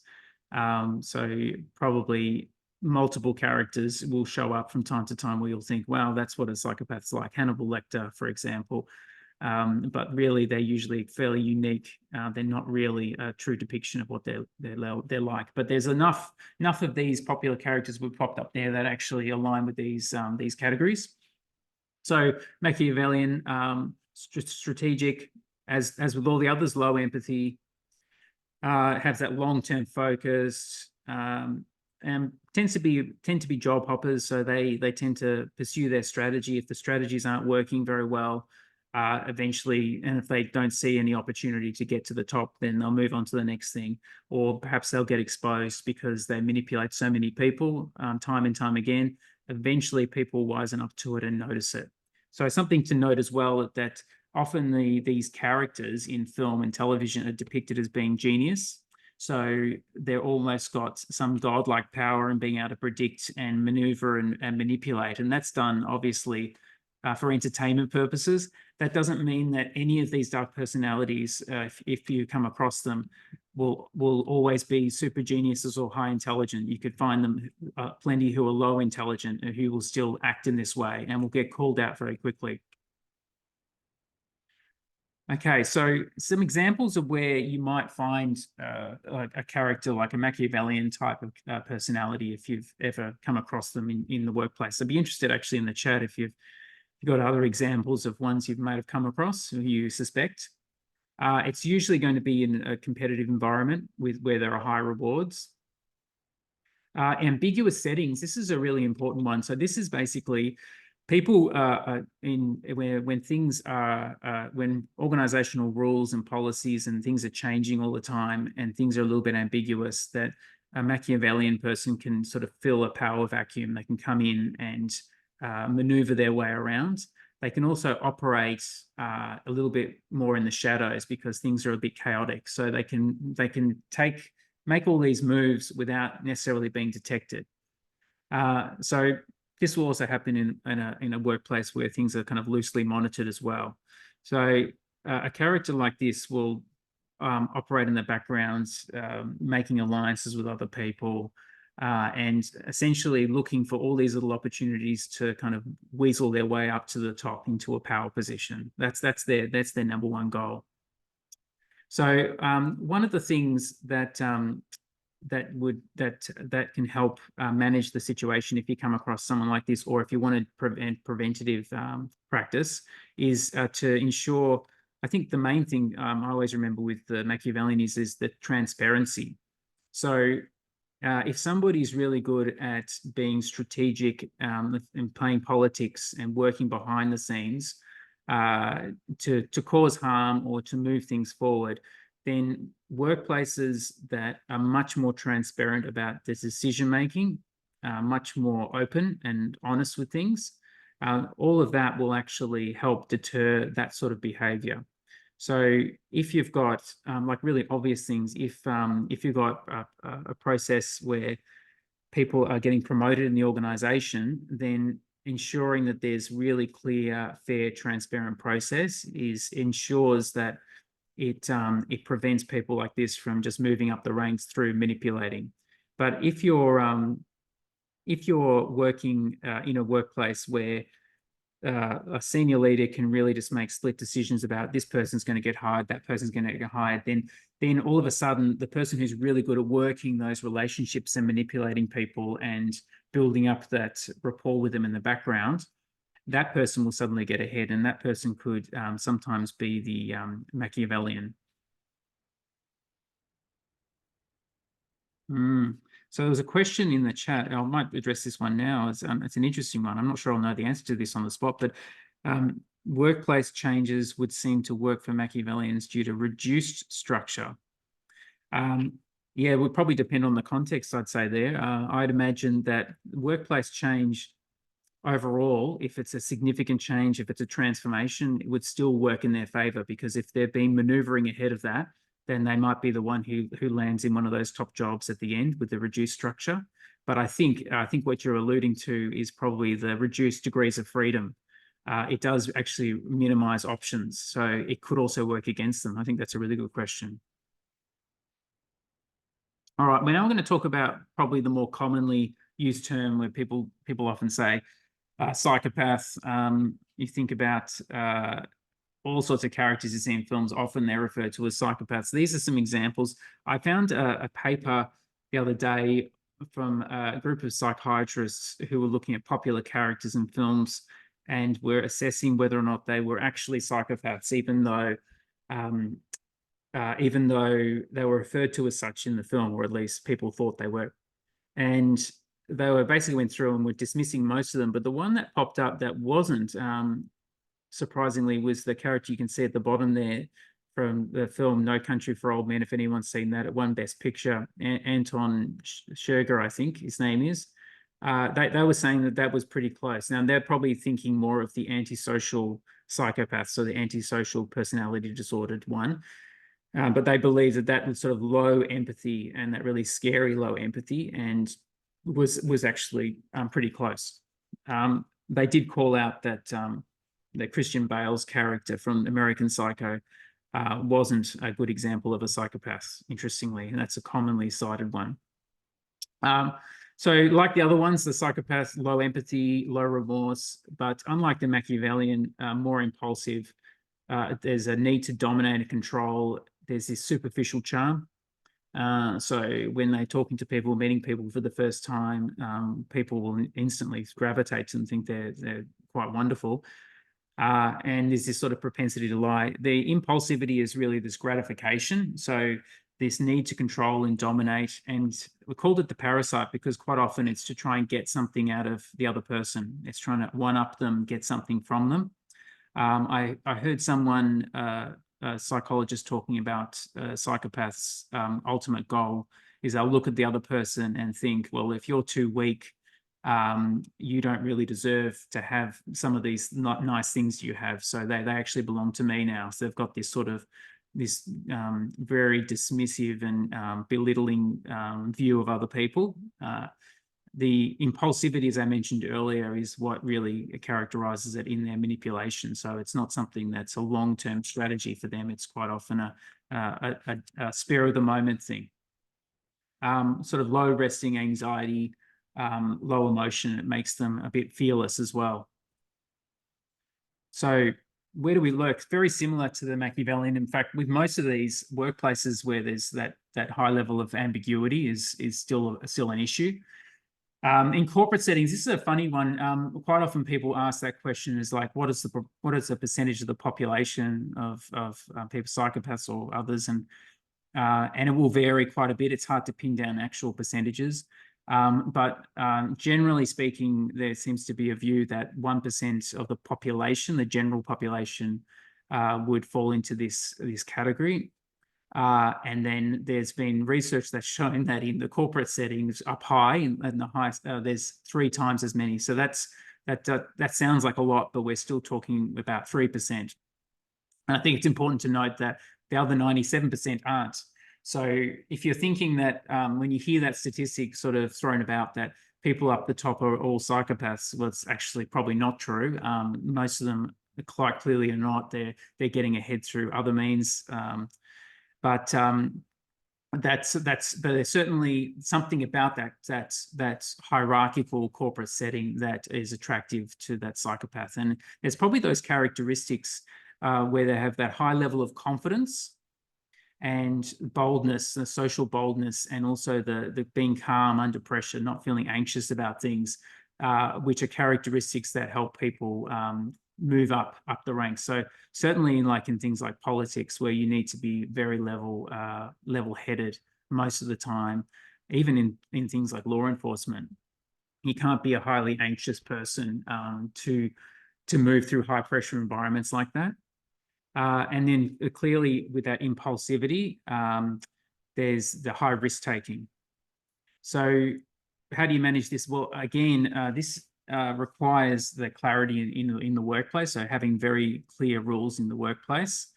So probably multiple characters will show up from time to time where you'll think, wow, that's what a psychopath's like. Hannibal Lecter, for example. But really, they're usually fairly unique. They're not really a true depiction of what they're like. But there's enough of these popular characters we've popped up there that actually align with these categories. So Machiavellian, strategic, as with all the others, low empathy, has that long-term focus, and tend to be job hoppers. So they tend to pursue their strategy. If the strategies aren't working very well, eventually, and if they don't see any opportunity to get to the top, then they'll move on to the next thing, or perhaps they'll get exposed because they manipulate so many people time and time again. Eventually, people wisen up to it and notice it. So something to note as well, that often these characters in film and television are depicted as being genius. So they're almost got some godlike power in being able to predict and maneuver and manipulate, and that's done obviously for entertainment purposes. That doesn't mean that any of these dark personalities, if you come across them, will always be super geniuses or high intelligent. You could find them plenty who are low intelligent who will still act in this way and will get called out very quickly. Okay, so some examples of where you might find a character like a Machiavellian type of personality if you've ever come across them in the workplace. I'd be interested actually in the chat if you've got other examples of ones you might have come across who you suspect. It's usually going to be in a competitive environment where there are high rewards. Ambiguous settings, this is a really important one. So this is basically people when things are when organizational rules and policies and things are changing all the time and things are a little bit ambiguous, that a Machiavellian person can sort of fill a power vacuum. They can come in and maneuver their way around. They can also operate a little bit more in the shadows because things are a bit chaotic. So they can make all these moves without necessarily being detected. So this will also happen in a workplace where things are kind of loosely monitored as well. So a character like this will operate in the background, making alliances with other people, and essentially looking for all these little opportunities to kind of weasel their way up to the top into a power position. That's their number one goal. So one of the things that that can help manage the situation if you come across someone like this, or if you want to preventative practice, is to ensure. I think the main thing I always remember with the Machiavellian is the transparency. So if somebody's really good at being strategic and playing politics and working behind the scenes to cause harm or to move things forward, then workplaces that are much more transparent about the decision making, much more open and honest with things, all of that will actually help deter that sort of behavior. So if you've got like really obvious things, if you've got a process where people are getting promoted in the organization, then ensuring that there's really clear, fair, transparent process ensures that it prevents people like this from just moving up the ranks through manipulating. But if you're working in a workplace where a senior leader can really just make split decisions about this person's going to get hired, that person's going to get hired, then all of a sudden the person who's really good at working those relationships and manipulating people and building up that rapport with them in the background, that person will suddenly get ahead, and that person could sometimes be the Machiavellian. So there was a question in the chat. I might address this one now. It's an interesting one. I'm not sure I'll know the answer to this on the spot, but workplace changes would seem to work for Machiavellians due to reduced structure. Yeah, it would probably depend on the context, I'd say there. I'd imagine that workplace change overall, if it's a significant change, if it's a transformation, it would still work in their favor, because if they've been maneuvering ahead of that, then they might be the one who lands in one of those top jobs at the end with the reduced structure. But I think what you're alluding to is probably the reduced degrees of freedom. It does actually minimize options, so it could also work against them. I think that's a really good question. All right, we're now going to talk about probably the more commonly used term where people often say psychopath. You think about all sorts of characters you see in films, often they're referred to as psychopaths. These are some examples. I found a paper the other day from a group of psychiatrists who were looking at popular characters in films and were assessing whether or not they were actually psychopaths, even though they were referred to as such in the film, or at least people thought they were. And they were basically went through and were dismissing most of them. But the one that popped up that wasn't, surprisingly, was the character you can see at the bottom there from the film No Country for Old Men, if anyone's seen that. It won Best Picture. Anton Chigurh, I think his name is. They were saying that was pretty close. Now, they're probably thinking more of the antisocial psychopath, so the antisocial personality disordered one. But they believe that was sort of low empathy, and that really scary low empathy, and was actually pretty close. They did call out that Christian Bale's character from American Psycho wasn't a good example of a psychopath, interestingly, and that's a commonly cited one. So like the other ones, the psychopath, low empathy, low remorse, but unlike the Machiavellian, more impulsive. There's a need to dominate and control. There's this superficial charm. So when they're talking to people, meeting people for the first time, people will instantly gravitate to them, think they're quite wonderful. And there's this sort of propensity to lie. The impulsivity is really this gratification. So this need to control and dominate. And we called it the parasite because quite often it's to try and get something out of the other person. It's trying to one-up them, get something from them. I heard someone, a psychologist, talking about psychopaths' ultimate goal is they'll look at the other person and think, well, if you're too weak, you don't really deserve to have some of these nice things you have. So they actually belong to me now. So they've got this sort of very dismissive and belittling view of other people. The impulsivity, as I mentioned earlier, is what really characterizes it in their manipulation. So it's not something that's a long-term strategy for them. It's quite often a spur of the moment thing. Sort of low resting anxiety, low emotion, it makes them a bit fearless as well. So where do we look? Very similar to the Machiavellian. In fact, with most of these workplaces where there's that high level of ambiguity is still an issue. In corporate settings, this is a funny one. Quite often people ask that question is like, what is the percentage of the population of people, psychopaths or others? And it will vary quite a bit. It's hard to pin down actual percentages. But generally speaking, there seems to be a view that 1% of the population, the general population, would fall into this category. And then there's been research that's shown that in the corporate settings up high, and the highest, there's 3 times as many. So that sounds like a lot, but we're still talking about 3%. And I think it's important to note that the other 97% aren't. So if you're thinking that when you hear that statistic sort of thrown about that people up the top are all psychopaths, well, it's actually probably not true. Most of them quite clearly are not. They're getting ahead through other means. But there's certainly something about that hierarchical corporate setting that is attractive to that psychopath. And there's probably those characteristics where they have that high level of confidence and boldness, the social boldness, and also the being calm under pressure, not feeling anxious about things, which are characteristics that help people move up the ranks. So certainly in things like politics, where you need to be very level-headed most of the time, even in things like law enforcement, you can't be a highly anxious person to move through high pressure environments like that. And then clearly with that impulsivity, there's the high risk taking. So how do you manage this? Well, again, this requires the clarity in the workplace, so having very clear rules in the workplace.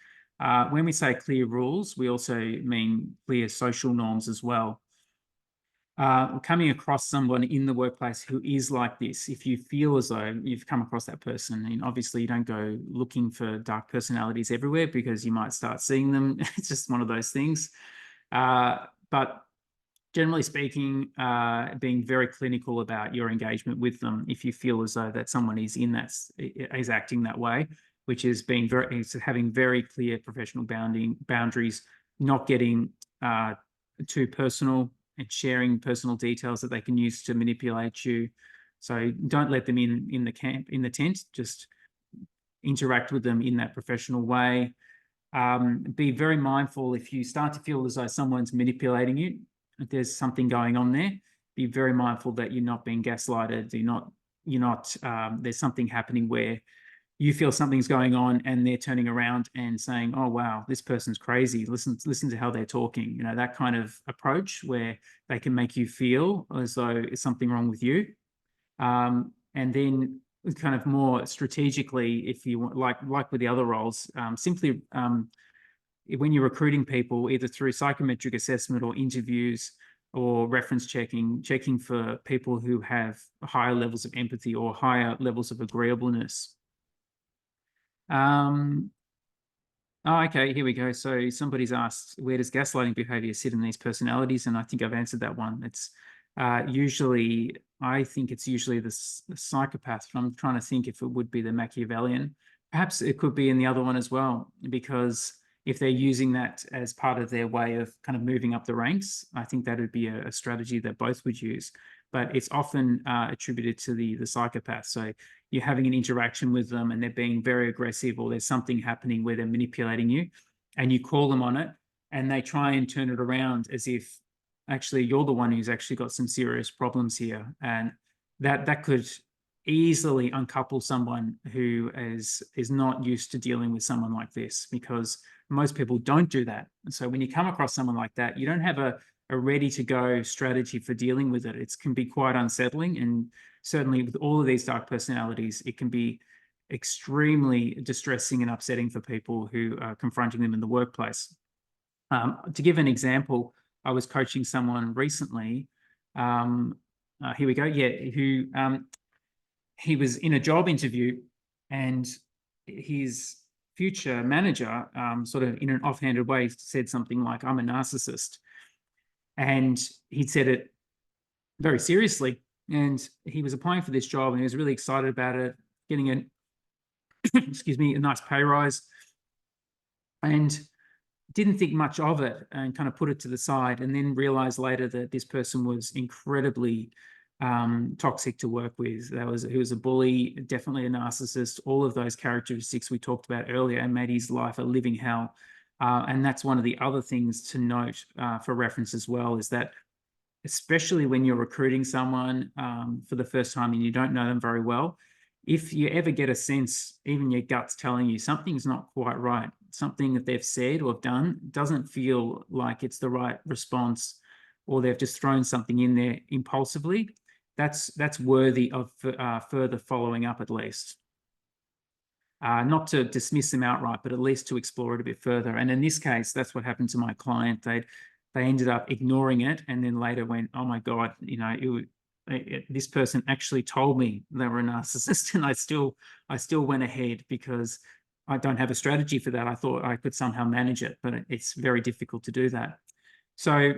When we say clear rules, we also mean clear social norms as well. Coming across someone in the workplace who is like this, if you feel as though you've come across that person, and obviously you don't go looking for dark personalities everywhere because you might start seeing them. It's just one of those things. But generally speaking, being very clinical about your engagement with them if you feel as though that someone is acting that way, which is having very clear professional boundaries, not getting too personal, and sharing personal details that they can use to manipulate you. So don't let them in the tent. Just interact with them in that professional way. Be very mindful if you start to feel as though someone's manipulating you, if there's something going on there. Be very mindful that you're not being gaslighted. There's something happening where you feel something's going on and they're turning around and saying, oh, wow, this person's crazy. Listen to how they're talking. That kind of approach where they can make you feel as though it's something wrong with you. And then kind of more strategically, if you want, like with the other roles, simply when you're recruiting people, either through psychometric assessment or interviews or reference checking for people who have higher levels of empathy or higher levels of agreeableness. Okay, here we go. So somebody's asked, where does gaslighting behavior sit in these personalities? And I think I've answered that one. It's I think it's usually the psychopath. I'm trying to think if it would be the Machiavellian. Perhaps it could be in the other one as well, because if they're using that as part of their way of kind of moving up the ranks, I think that would be a strategy that both would use. But it's often attributed to the psychopath. So you're having an interaction with them and they're being very aggressive, or there's something happening where they're manipulating you, and you call them on it and they try and turn it around as if actually you're the one who's actually got some serious problems here. And that could easily uncouple someone who is not used to dealing with someone like this, because most people don't do that. And so when you come across someone like that, you don't have a ready-to-go strategy for dealing with it. It can be quite unsettling, and certainly with all of these dark personalities, it can be extremely distressing and upsetting for people who are confronting them in the workplace. To give an example, I was coaching someone recently. Here we go. Yeah, who he was in a job interview, and his future manager, sort of in an offhanded way, said something like, "I'm a narcissist." And he'd said it very seriously. And he was applying for this job and he was really excited about it, getting a nice pay rise, and didn't think much of it and kind of put it to the side, and then realized later that this person was incredibly toxic to work with. He was a bully, definitely a narcissist, all of those characteristics we talked about earlier, and made his life a living hell. And that's one of the other things to note for reference as well, is that especially when you're recruiting someone for the first time and you don't know them very well, if you ever get a sense, even your gut's telling you something's not quite right, something that they've said or done doesn't feel like it's the right response, or they've just thrown something in there impulsively, that's worthy of further following up at least. Not to dismiss them outright, but at least to explore it a bit further. And in this case, that's what happened to my client. They ended up ignoring it, and then later went, "Oh my God, you know, this person actually told me they were a narcissist," and I still went ahead because I don't have a strategy for that. I thought I could somehow manage it, but it's very difficult to do that. So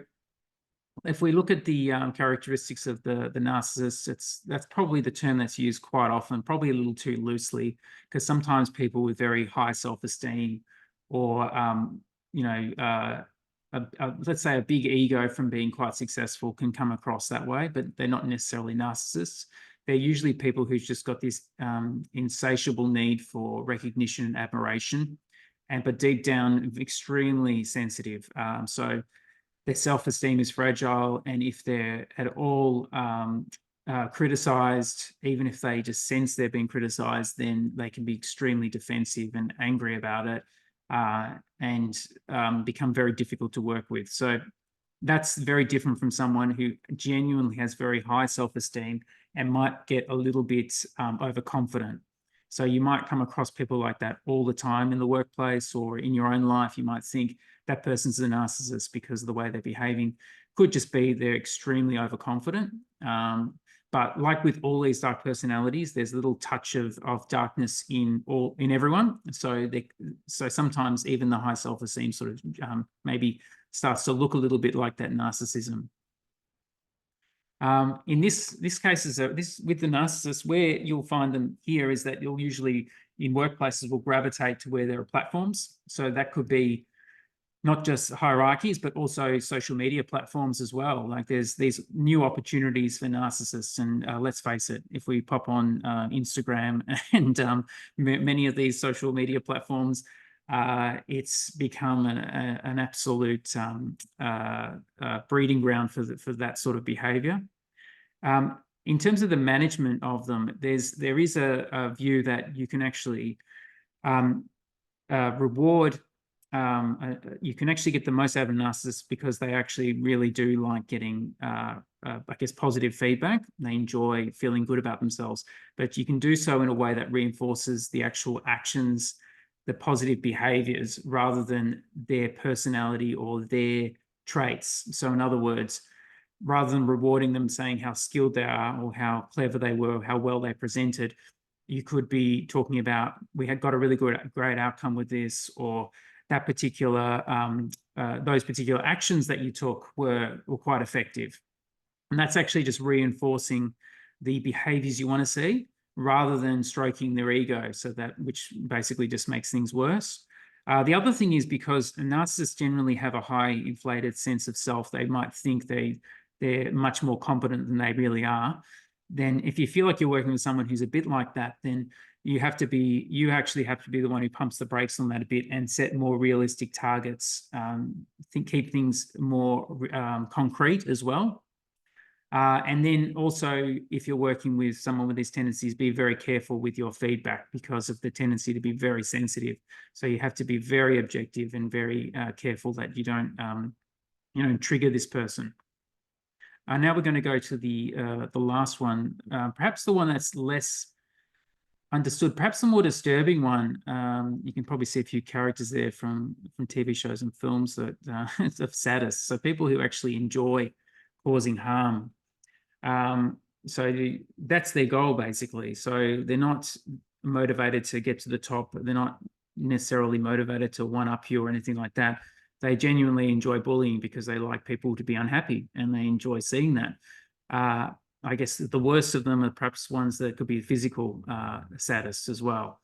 if we look at the characteristics of the narcissist, that's probably the term that's used quite often, probably a little too loosely, because sometimes people with very high self-esteem, or let's say a big ego from being quite successful, can come across that way, but they're not necessarily narcissists. They're usually people who've just got this insatiable need for recognition and admiration, but deep down extremely sensitive. So their self-esteem is fragile, and if they're at all criticized, even if they just sense they're being criticized, then they can be extremely defensive and angry about it, and become very difficult to work with. So that's very different from someone who genuinely has very high self-esteem and might get a little bit overconfident. So you might come across people like that all the time in the workplace or in your own life. You might think that person's a narcissist because of the way they're behaving. Could just be they're extremely overconfident. But like with all these dark personalities, there's a little touch of darkness in everyone. So sometimes even the high self-esteem sort of maybe starts to look a little bit like that narcissism. In this case, with the narcissist, where you'll find them here is that you'll usually in workplaces will gravitate to where there are platforms. So that could be not just hierarchies, but also social media platforms as well. Like there's these new opportunities for narcissists, and let's face it, if we pop on Instagram and many of these social media platforms, it's become an absolute breeding ground for that sort of behavior. In terms of the management of them, there is a view that you can actually reward. You can actually get the most out of narcissists because they actually really do like getting, I guess, positive feedback. They enjoy feeling good about themselves, but you can do so in a way that reinforces the actual actions, the positive behaviors, rather than their personality or their traits. So in other words, rather than rewarding them, saying how skilled they are or how clever they were, or how well they presented, you could be talking about, we had got a really great outcome with this, or that particular, those particular actions that you took were quite effective. And that's actually just reinforcing the behaviors you want to see, rather than stroking their ego, which basically just makes things worse. The other thing is, because narcissists generally have a high inflated sense of self, they might think they're much more competent than they really are. Then if you feel like you're working with someone who's a bit like that, then you actually have to be the one who pumps the brakes on that a bit and set more realistic targets. Keep things more concrete as well. And then also, if you're working with someone with these tendencies, be very careful with your feedback because of the tendency to be very sensitive. So you have to be very objective and very careful that you don't, trigger this person. Now we're going to go to the last one, perhaps the one that's less understood, perhaps the more disturbing one. You can probably see a few characters there from TV shows and films that of sadists. So people who actually enjoy causing harm. So that's their goal, basically. So they're not motivated to get to the top. They're not necessarily motivated to one-up you or anything like that. They genuinely enjoy bullying because they like people to be unhappy, and they enjoy seeing that. I guess the worst of them are perhaps ones that could be physical sadists as well.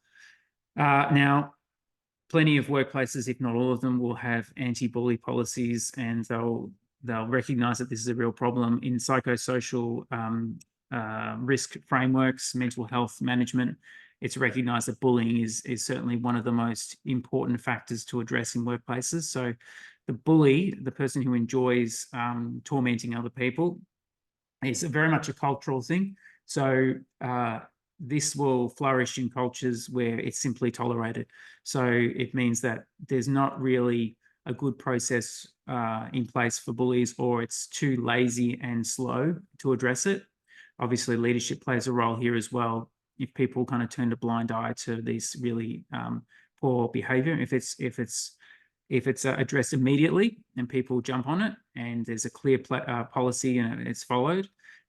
Now, plenty of workplaces, if not all of them, will have anti-bully policies, and they'll recognize that this is a real problem. In psychosocial risk frameworks, mental health management, it's recognized that bullying is certainly one of the most important factors to address in workplaces. So the bully, the person who enjoys tormenting other people, is very much a cultural thing. So this will flourish in cultures where it's simply tolerated. So it means that there's not really a good process in place for bullies, or it's too lazy and slow to address it. Obviously, leadership plays a role here as well. If people kind of turn a blind eye to these really poor behavior, if it's addressed immediately and people jump on it and there's a clear policy and it's followed,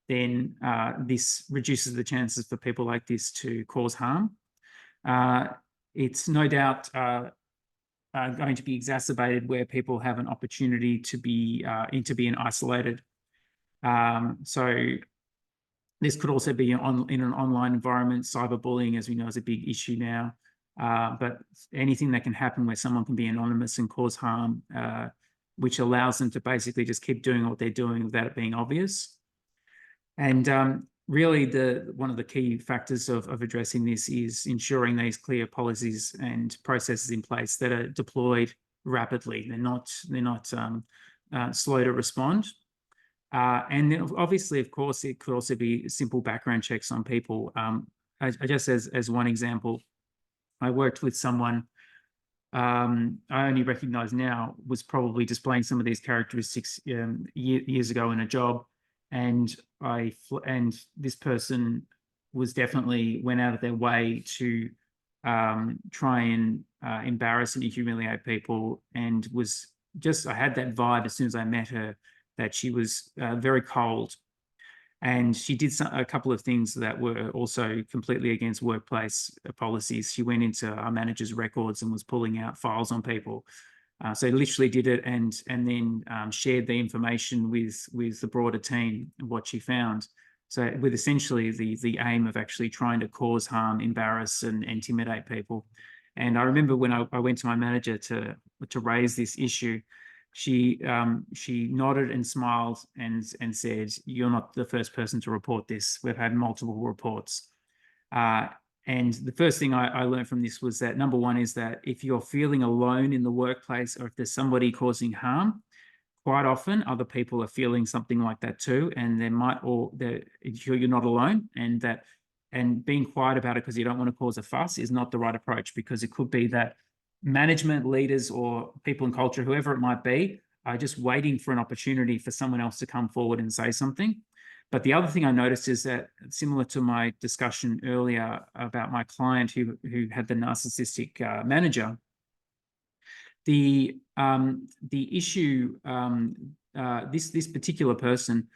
then this reduces the chances for people like this to cause harm. It's no doubt going to be exacerbated where people have an opportunity to be isolated. So this could also be in an online environment. Cyberbullying, as we know, is a big issue now. But anything that can happen where someone can be anonymous and cause harm, which allows them to basically just keep doing what they're doing without it being obvious. And really, one of the key factors of addressing this is ensuring these clear policies and processes in place that are deployed rapidly. They're not slow to respond. And then obviously, of course, it could also be simple background checks on people. I just as one example, I worked with someone I only recognize now was probably displaying some of these characteristics years ago in a job. And this person was definitely went out of their way to try and embarrass and humiliate people, and was just, I had that vibe as soon as I met her that she was very cold. And she did a couple of things that were also completely against workplace policies. She went into our manager's records and was pulling out files on people. So literally did it, and then shared the information with the broader team of what she found. So with essentially the aim of actually trying to cause harm, embarrass, and intimidate people. And I remember when I went to my manager to raise this issue, she nodded and smiled and said, "You're not the first person to report this. We've had multiple reports." And the first thing I learned from this was that, number one, is that if you're feeling alone in the workplace, or if there's somebody causing harm, quite often other people are feeling something like that too, and you're not alone, and being quiet about it because you don't want to cause a fuss is not the right approach, because it could be that management, leaders, or people in culture, whoever it might be, are just waiting for an opportunity for someone else to come forward and say something. But the other thing I noticed is that, similar to my discussion earlier about my client who had the narcissistic manager, the issue, this particular person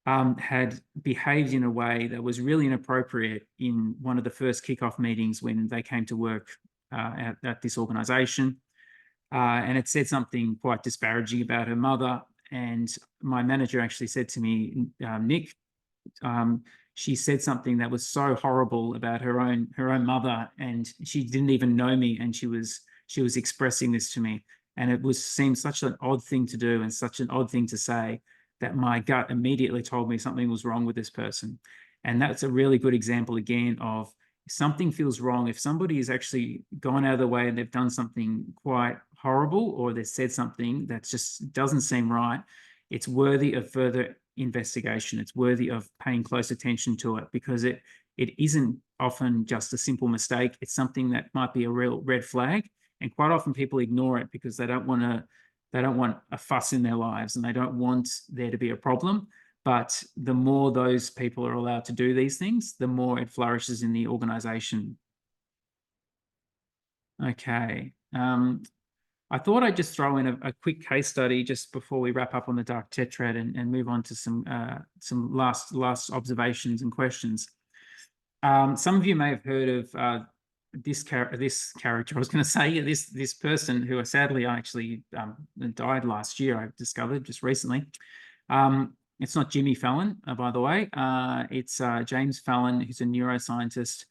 had behaved in a way that was really inappropriate in one of the first kickoff meetings when they came to work at this organization. And it said something quite disparaging about her mother. And my manager actually said to me, "Nick, she said something that was so horrible about her own mother, and she didn't even know me, and she was expressing this to me." And it seemed such an odd thing to do and such an odd thing to say that my gut immediately told me something was wrong with this person. And that's a really good example again of, if something feels wrong, if somebody has actually gone out of the way and they've done something quite horrible, or they've said something that just doesn't seem right, it's worthy of further investigation. It's worthy of paying close attention to it, because it isn't often just a simple mistake. It's something that might be a real red flag, and quite often people ignore it because they don't want a fuss in their lives, and they don't want there to be a problem. But the more those people are allowed to do these things, the more it flourishes in the organization. Okay. I thought I'd just throw in a quick case study just before we wrap up on the Dark Tetrad and move on to some last observations and questions. Some of you may have heard of this character. I was going to say this person who sadly actually died last year. I discovered just recently. It's not Jimmy Fallon, by the way. It's James Fallon, who's a neuroscientist.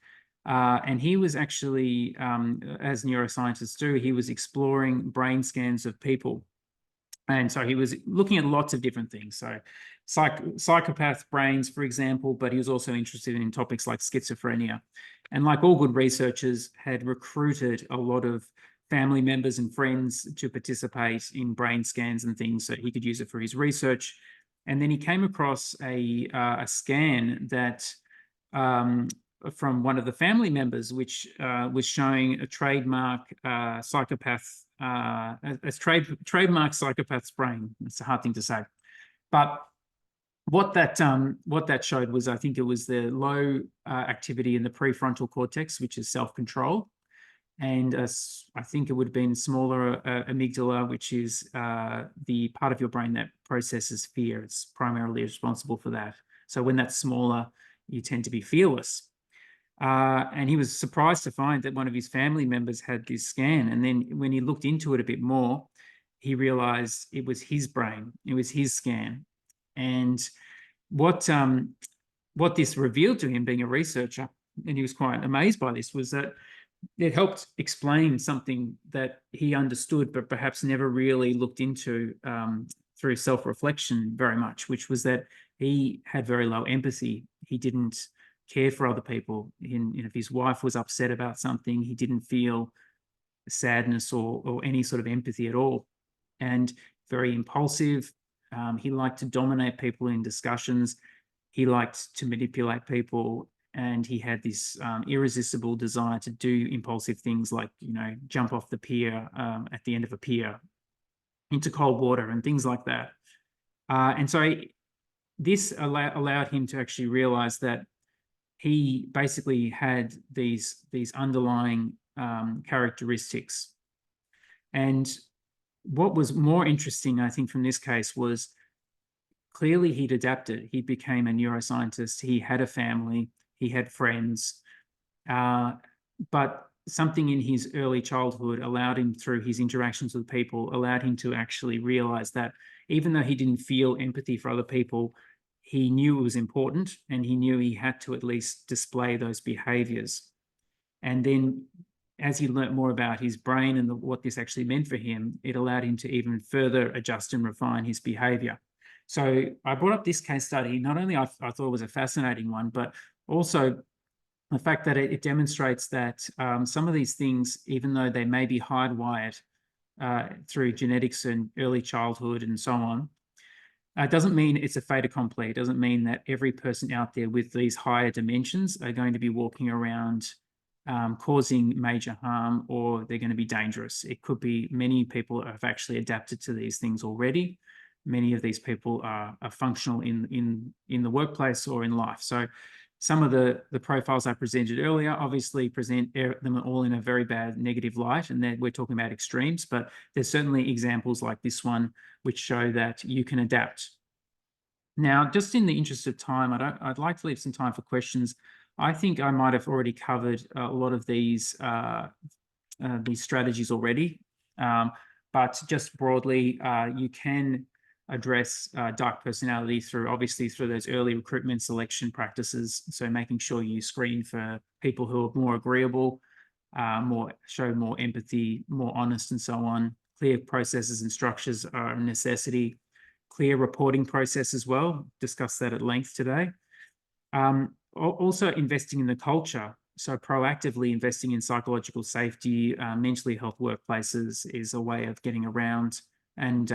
And he was actually, as neuroscientists do, he was exploring brain scans of people. And so he was looking at lots of different things. So psychopath brains, for example, but he was also interested in topics like schizophrenia. And like all good researchers, had recruited a lot of family members and friends to participate in brain scans and things so he could use it for his research. And then he came across a scan that from one of the family members, which was showing a trademark psychopath, trademark psychopath's brain. It's a hard thing to say, but what that showed was, I think it was the low activity in the prefrontal cortex, which is self-control, and I think it would have been smaller amygdala, which is the part of your brain that processes fear. It's primarily responsible for that. So when that's smaller, you tend to be fearless. And he was surprised to find that one of his family members had this scan. And then when he looked into it a bit more, he realized it was his brain. It was his scan. And what this revealed to him, being a researcher, and he was quite amazed by this, was that it helped explain something that he understood, but perhaps never really looked into through self-reflection very much, which was that he had very low empathy. He didn't care for other people. If his wife was upset about something, he didn't feel sadness or any sort of empathy at all. And very impulsive. He liked to dominate people in discussions. He liked to manipulate people. And he had this irresistible desire to do impulsive things like, jump off the pier at the end of a pier into cold water and things like that. And so this allowed him to actually realize that he basically had these underlying characteristics. And what was more interesting, I think, from this case was clearly he'd adapted. He became a neuroscientist. He had a family. He had friends, but something in his early childhood allowed him, through his interactions with people, allowed him to actually realize that even though he didn't feel empathy for other people, he knew it was important, and he knew he had to at least display those behaviors. And then as he learned more about his brain and what this actually meant for him, it allowed him to even further adjust and refine his behavior. So I brought up this case study. Not only I thought it was a fascinating one, but also the fact that it demonstrates that some of these things, even though they may be hardwired through genetics and early childhood and so on, doesn't mean it's a fait accompli. It doesn't mean that every person out there with these higher dimensions are going to be walking around causing major harm, or they're going to be dangerous. It could be many people have actually adapted to these things already. Many of these people are functional in the workplace or in life. So some of the profiles I presented earlier obviously present them all in a very bad negative light, and then we're talking about extremes, but there's certainly examples like this one which show that you can adapt. Now, just in the interest of time, I'd like to leave some time for questions. I think I might have already covered a lot of these strategies already, but just broadly, you can address dark personality obviously through those early recruitment selection practices. So making sure you screen for people who are more agreeable, show more empathy, more honest, and so on. Clear processes and structures are a necessity. Clear reporting process as well. Discussed that at length today. Also investing in the culture. So proactively investing in psychological safety, mentally health workplaces is a way of getting around and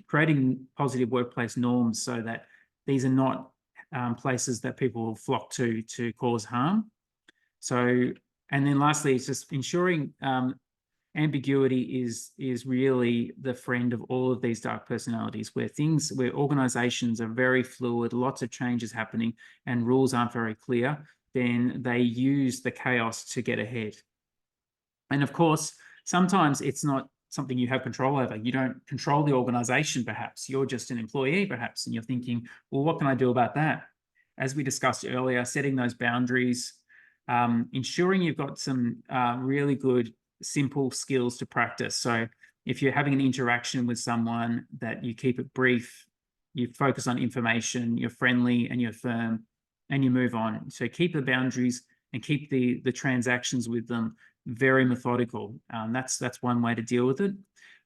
creating positive workplace norms so that these are not places that people will flock to cause harm. So, and then lastly, it's just ensuring ambiguity is really the friend of all of these dark personalities, where organizations are very fluid, lots of changes happening, and rules aren't very clear. Then they use the chaos to get ahead. And of course, sometimes it's not something you have control over. You don't control the organization, perhaps. You're just an employee, perhaps, and you're thinking, well, what can I do about that? As we discussed earlier, setting those boundaries, ensuring you've got some really good, simple skills to practice. So if you're having an interaction with someone, that you keep it brief, you focus on information, you're friendly and you're firm, and you move on. So keep the boundaries and keep the transactions with them very methodical. That's one way to deal with it.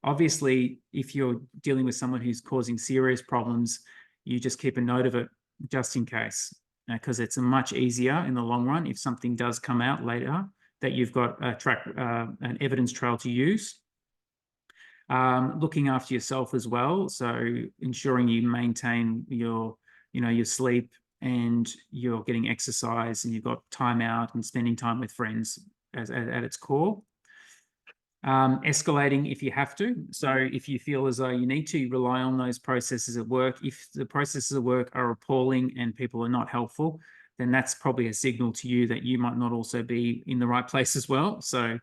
Obviously, if you're dealing with someone who's causing serious problems, you just keep a note of it just in case, because it's much easier in the long run if something does come out later that you've got an evidence trail to use. Looking after yourself as well, so ensuring you maintain your sleep, and you're getting exercise and you've got time out and spending time with friends at its core. Escalating if you have to. So if you feel as though you need to, rely on those processes at work. If the processes at work are appalling and people are not helpful, then that's probably a signal to you that you might not also be in the right place as well. So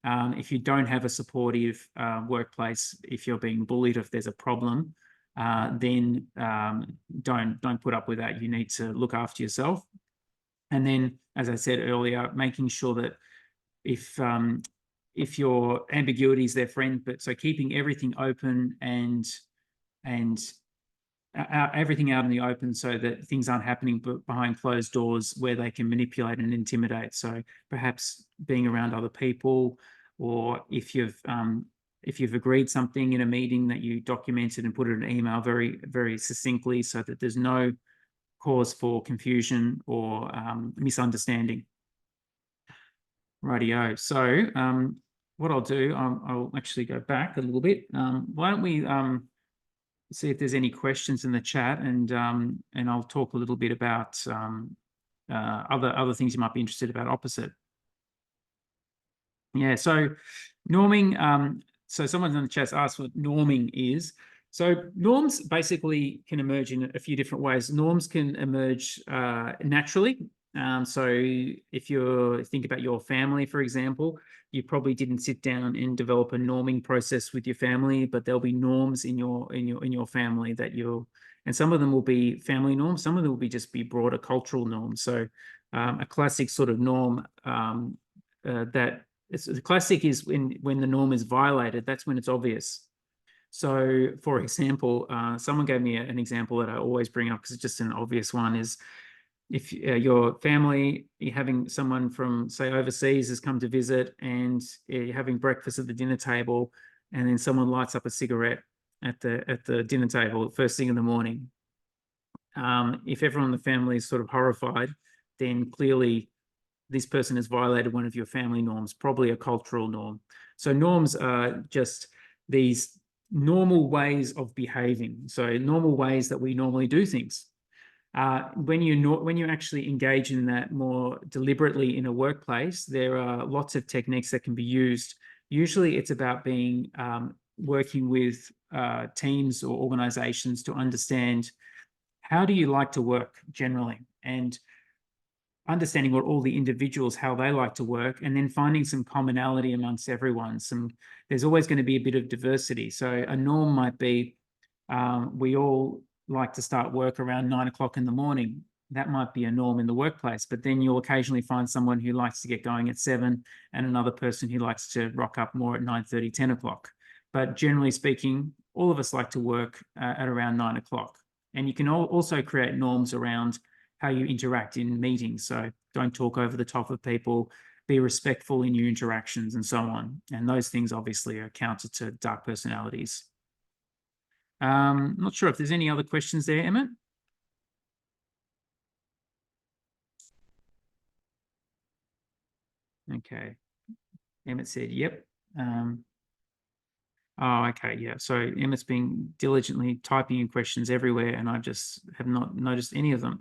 if you don't have a supportive workplace, if you're being bullied, if there's a problem, then don't put up with that. You need to look after yourself. And then, as I said earlier, making sure that if your ambiguity is their friend, but so keeping everything open and everything out in the open so that things aren't happening behind closed doors where they can manipulate and intimidate. So perhaps being around other people, or if you've agreed something in a meeting, that you document it and put it in an email very, very succinctly so that there's no cause for confusion or misunderstanding. Rightio. So what I'll do, I'll actually go back a little bit. Why don't we see if there's any questions in the chat, and I'll talk a little bit about other things you might be interested about opposite. Yeah, so norming, so someone in the chat asked what norming is. So norms basically can emerge in a few different ways. Norms can emerge naturally. So if you think about your family, for example, you probably didn't sit down and develop a norming process with your family, but there'll be norms in your family that and some of them will be family norms, some of them will be broader cultural norms. So a classic sort of norm the classic is when the norm is violated, that's when it's obvious. So, for example, someone gave me an example that I always bring up because it's just an obvious one, is if your family, you're having someone from, say, overseas has come to visit, and you're having breakfast at the dinner table, and then someone lights up a cigarette at the dinner table first thing in the morning. If everyone in the family is sort of horrified, then clearly this person has violated one of your family norms, probably a cultural norm. So norms are just these normal ways of behaving. So normal ways that we normally do things. When you actually engage in that more deliberately in a workplace, there are lots of techniques that can be used. Usually it's about working with teams or organizations to understand, how do you like to work generally? And understanding what all the individuals, how they like to work, and then finding some commonality amongst everyone. There's always going to be a bit of diversity. So a norm might be, we all like to start work around 9 o'clock in the morning. That might be a norm in the workplace, but then you'll occasionally find someone who likes to get going at 7 and another person who likes to rock up more at 9:30, 10 o'clock. But generally speaking, all of us like to work at around 9 o'clock. And you can also create norms around how you interact in meetings. So don't talk over the top of people, be respectful in your interactions, and so on. And those things obviously are counter to dark personalities. Not sure if there's any other questions there, Emmett. Okay. Emmett said, yep. Oh, okay, yeah. So Emmett's been diligently typing in questions everywhere, and I just have not noticed any of them.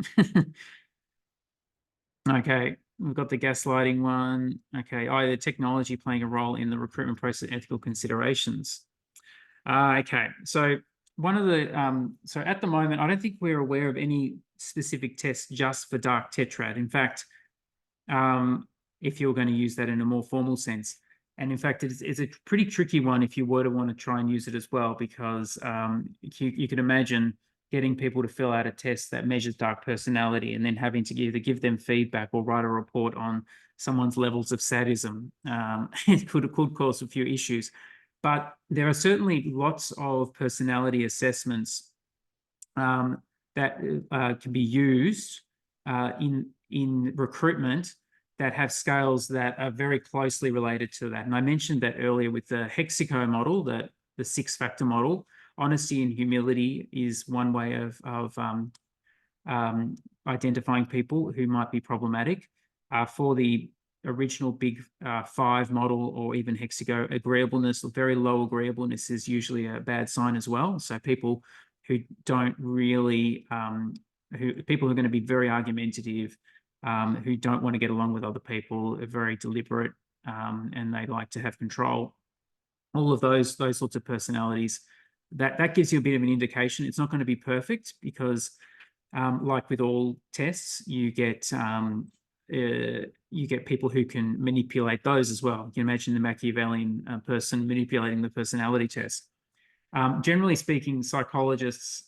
Okay, we've got the gaslighting one. Okay, either technology playing a role in the recruitment process, ethical considerations. Okay, so one of the, so at the moment, I don't think we're aware of any specific tests just for Dark Tetrad. In fact, if you're going to use that in a more formal sense, and in fact, it's a pretty tricky one if you were to want to try and use it as well, because you can imagine getting people to fill out a test that measures dark personality and then having to either give them feedback or write a report on someone's levels of sadism. It could cause a few issues. But there are certainly lots of personality assessments that can be used in recruitment that have scales that are very closely related to that. And I mentioned that earlier with the Hexico model, the 6-factor model. Honesty and humility is one way of identifying people who might be problematic. For the original Big 5 model, or even Hexico, agreeableness, or very low agreeableness, is usually a bad sign as well. So people who don't really people who are going to be very argumentative, who don't want to get along with other people, are very deliberate, and they like to have control. All of those sorts of personalities, that gives you a bit of an indication. It's not going to be perfect because, like with all tests, you get people who can manipulate those as well. You can imagine the Machiavellian person manipulating the personality test. Generally speaking, psychologists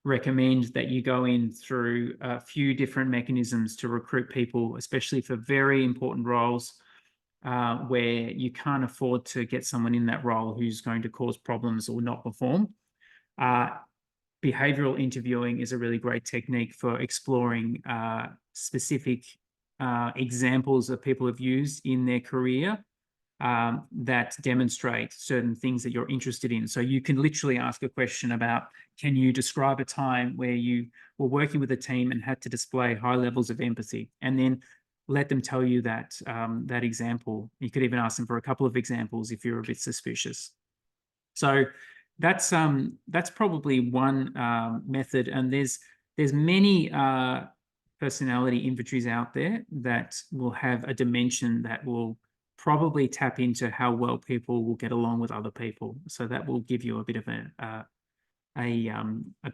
recommend that you go in through a few different mechanisms to recruit people, especially for very important roles where you can't afford to get someone in that role who's going to cause problems or not perform. Behavioral interviewing is a really great technique for exploring specific examples that people have used in their career that demonstrate certain things that you're interested in. So you can literally ask a question about, can you describe a time where you were working with a team and had to display high levels of empathy? And then let them tell you that that example. You could even ask them for a couple of examples if you're a bit suspicious. So that's probably one method. And there's many personality inventories out there that will have a dimension that will probably tap into how well people will get along with other people. So that will give you a bit of a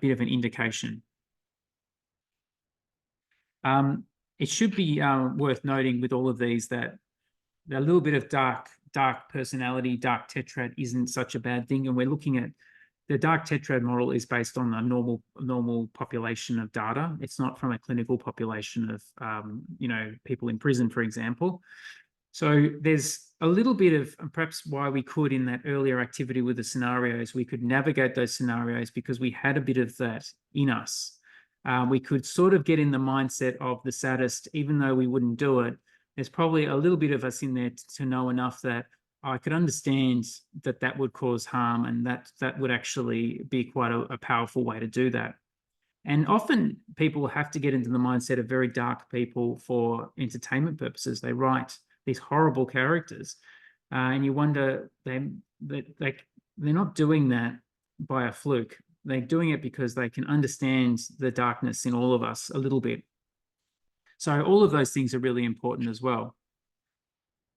bit of an indication. It should be worth noting with all of these that a little bit of dark personality, dark tetrad isn't such a bad thing. And we're looking at the dark tetrad model is based on a normal population of data. It's not from a clinical population of people in prison, for example. So there's a little bit of perhaps why we could, in that earlier activity with the scenarios, we could navigate those scenarios because we had a bit of that in us. We could sort of get in the mindset of the sadist, even though we wouldn't do it. There's probably a little bit of us in there to know enough that I could understand that that would cause harm, and that would actually be quite a powerful way to do that. And often people have to get into the mindset of very dark people for entertainment purposes. They write these horrible characters, and you wonder they're not doing that by a fluke. They're doing it because they can understand the darkness in all of us a little bit. So all of those things are really important as well.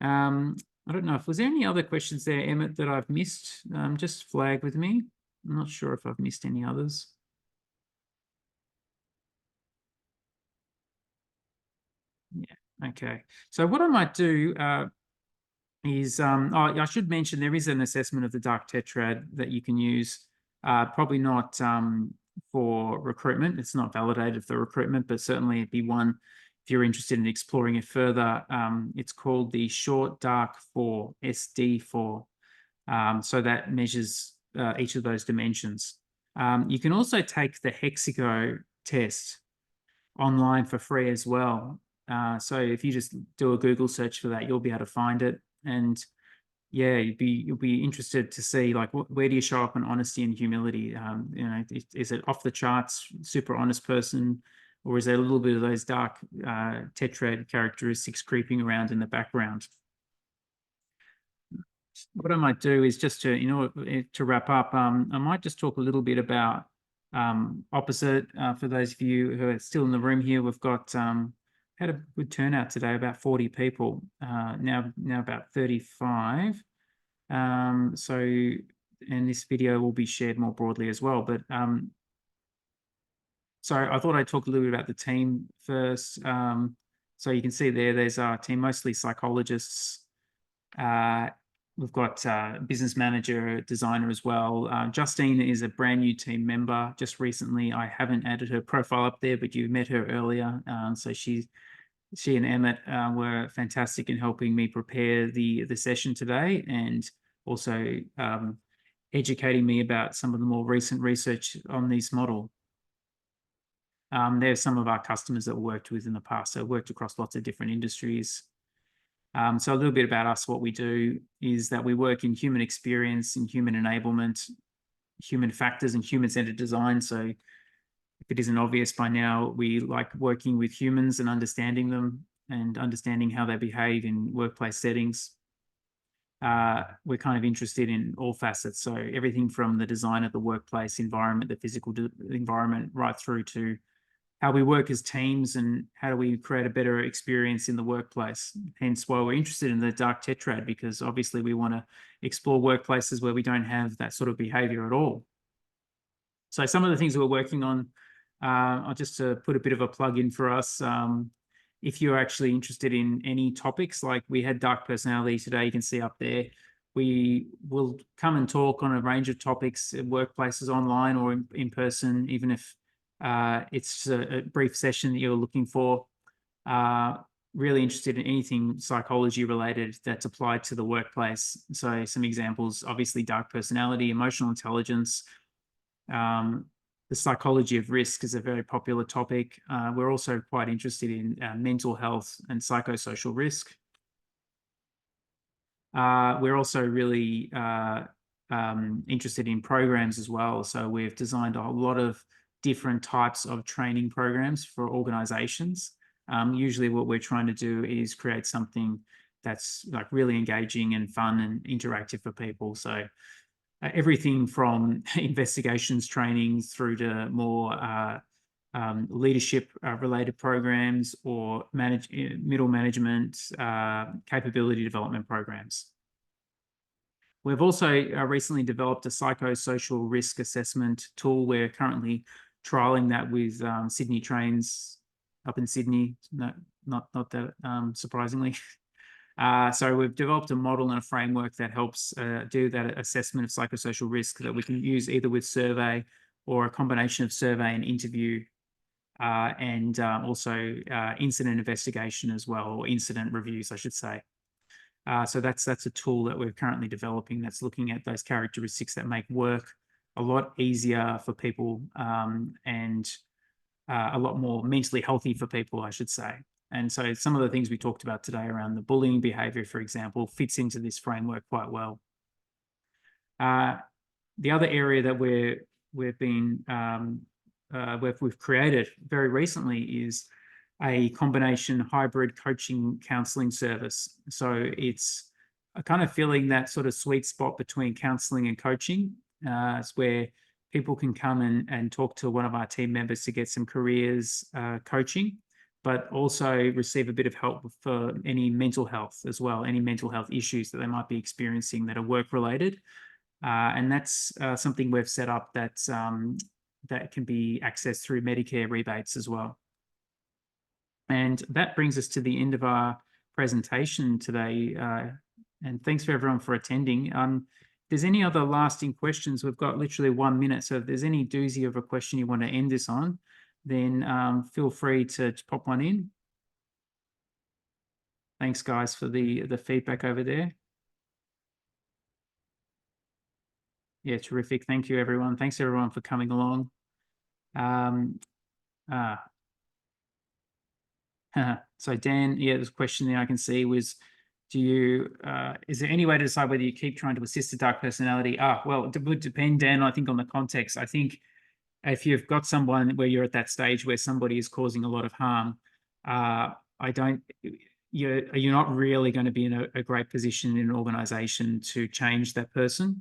I don't know if was there any other questions there, Emmett, that I've missed. Just flag with me. I'm not sure if I've missed any others. Yeah. Okay. So what I might do is I should mention there is an assessment of the Dark Tetrad that you can use. Probably not for recruitment. It's not validated for recruitment, but certainly it'd be one if you're interested in exploring it further. It's called the Short Dark 4, SD4. So that measures each of those dimensions. You can also take the Hexigo test online for free as well. So if you just do a Google search for that, you'll be able to find it. And yeah, you'll be interested to see, like, where do you show up in honesty and humility? Is it off the charts, super honest person, or is there a little bit of those dark tetrad characteristics creeping around in the background? What I might do is just to wrap up, I might just talk a little bit about opposite. For those of you who are still in the room here, we've got had a good turnout today, about 40 people, now about 35. And this video will be shared more broadly as well. But so I thought I'd talk a little bit about the team first. So you can see there's our team, mostly psychologists. We've got business manager, designer as well. Justine is a brand new team member. Just recently, I haven't added her profile up there, but you met her earlier. So she and Emmett were fantastic in helping me prepare the session today, and also educating me about some of the more recent research on this model. There's some of our customers that we worked with in the past. So worked across lots of different industries. So a little bit about us. What we do is that we work in human experience and human enablement, human factors and human-centered design. So if it isn't obvious by now, we like working with humans and understanding them and understanding how they behave in workplace settings. We're kind of interested in all facets. So everything from the design of the workplace environment, the physical environment, right through to how we work as teams and how do we create a better experience in the workplace. Hence why we're interested in the Dark Tetrad, because obviously we want to explore workplaces where we don't have that sort of behavior at all. So some of the things that we're working on, I'll just put a bit of a plug in for us. If you're actually interested in any topics, like we had Dark Personality today, you can see up there. We will come and talk on a range of topics at workplaces, online or in person, even if it's a brief session that you're looking for. Really interested in anything psychology related that's applied to the workplace. So some examples, obviously Dark Personality, emotional intelligence, the psychology of risk is a very popular topic. We're also quite interested in mental health and psychosocial risk. We're also really interested in programs as well. So we've designed a lot of different types of training programs for organizations. Usually what we're trying to do is create something that's like really engaging and fun and interactive for people. So everything from investigations training through to more leadership related programs or middle management capability development programs. We've also recently developed a psychosocial risk assessment tool. We're currently trialing that with Sydney Trains up in Sydney. No, not that surprisingly. So we've developed a model and a framework that helps do that assessment of psychosocial risk that we can use either with survey or a combination of survey and interview, and also incident investigation as well, or incident reviews, I should say. So that's a tool that we're currently developing that's looking at those characteristics that make work a lot easier for people, and a lot more mentally healthy for people, I should say. And so some of the things we talked about today around the bullying behavior, for example, fits into this framework quite well. The other area that we've created very recently is a combination hybrid coaching counseling service. So it's a kind of filling that sort of sweet spot between counseling and coaching. It's where people can come and talk to one of our team members to get some careers coaching, but also receive a bit of help for any mental health as well, any mental health issues that they might be experiencing that are work-related. And that's something we've set up that can be accessed through Medicare rebates as well. And that brings us to the end of our presentation today. And thanks for everyone for attending. If there's any other lasting questions, we've got literally 1 minute. So if there's any doozy of a question you want to end this on, then feel free to pop one in. Thanks, guys, for the feedback over there. Yeah, terrific. Thank you, everyone. Thanks, everyone, for coming along. So Dan, yeah, this question there I can see was, is there any way to decide whether you keep trying to assist a dark personality? Well, it would depend, Dan, I think, on the context. I think if you've got someone where you're at that stage where somebody is causing a lot of harm, you're not really going to be in a great position in an organization to change that person.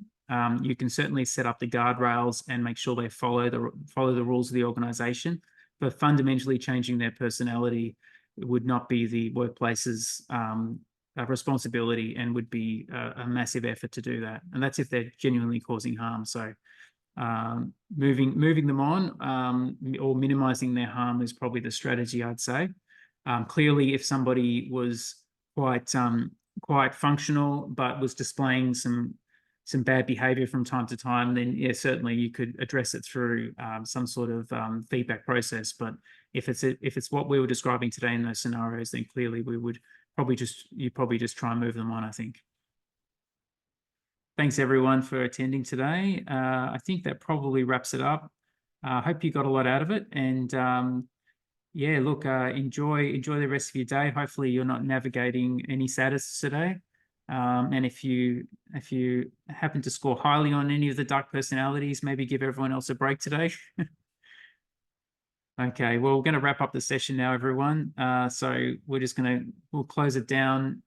You can certainly set up the guardrails and make sure they follow the rules of the organization, but fundamentally changing their personality would not be the workplace's responsibility, and would be a massive effort to do that. And that's if they're genuinely causing harm. So moving them on, or minimizing their harm is probably the strategy, I'd say. Clearly, if somebody was quite functional but was displaying some bad behavior from time to time, then yeah, certainly you could address it through some sort of feedback process. But if it's what we were describing today in those scenarios, then clearly you'd probably just try and move them on, I think. Thanks everyone for attending today. I think that probably wraps it up. I hope you got a lot out of it, and yeah, look, enjoy the rest of your day. Hopefully you're not navigating any sadists today. And if you happen to score highly on any of the dark personalities, maybe give everyone else a break today. Okay, well, we're going to wrap up the session now, everyone. So we'll close it down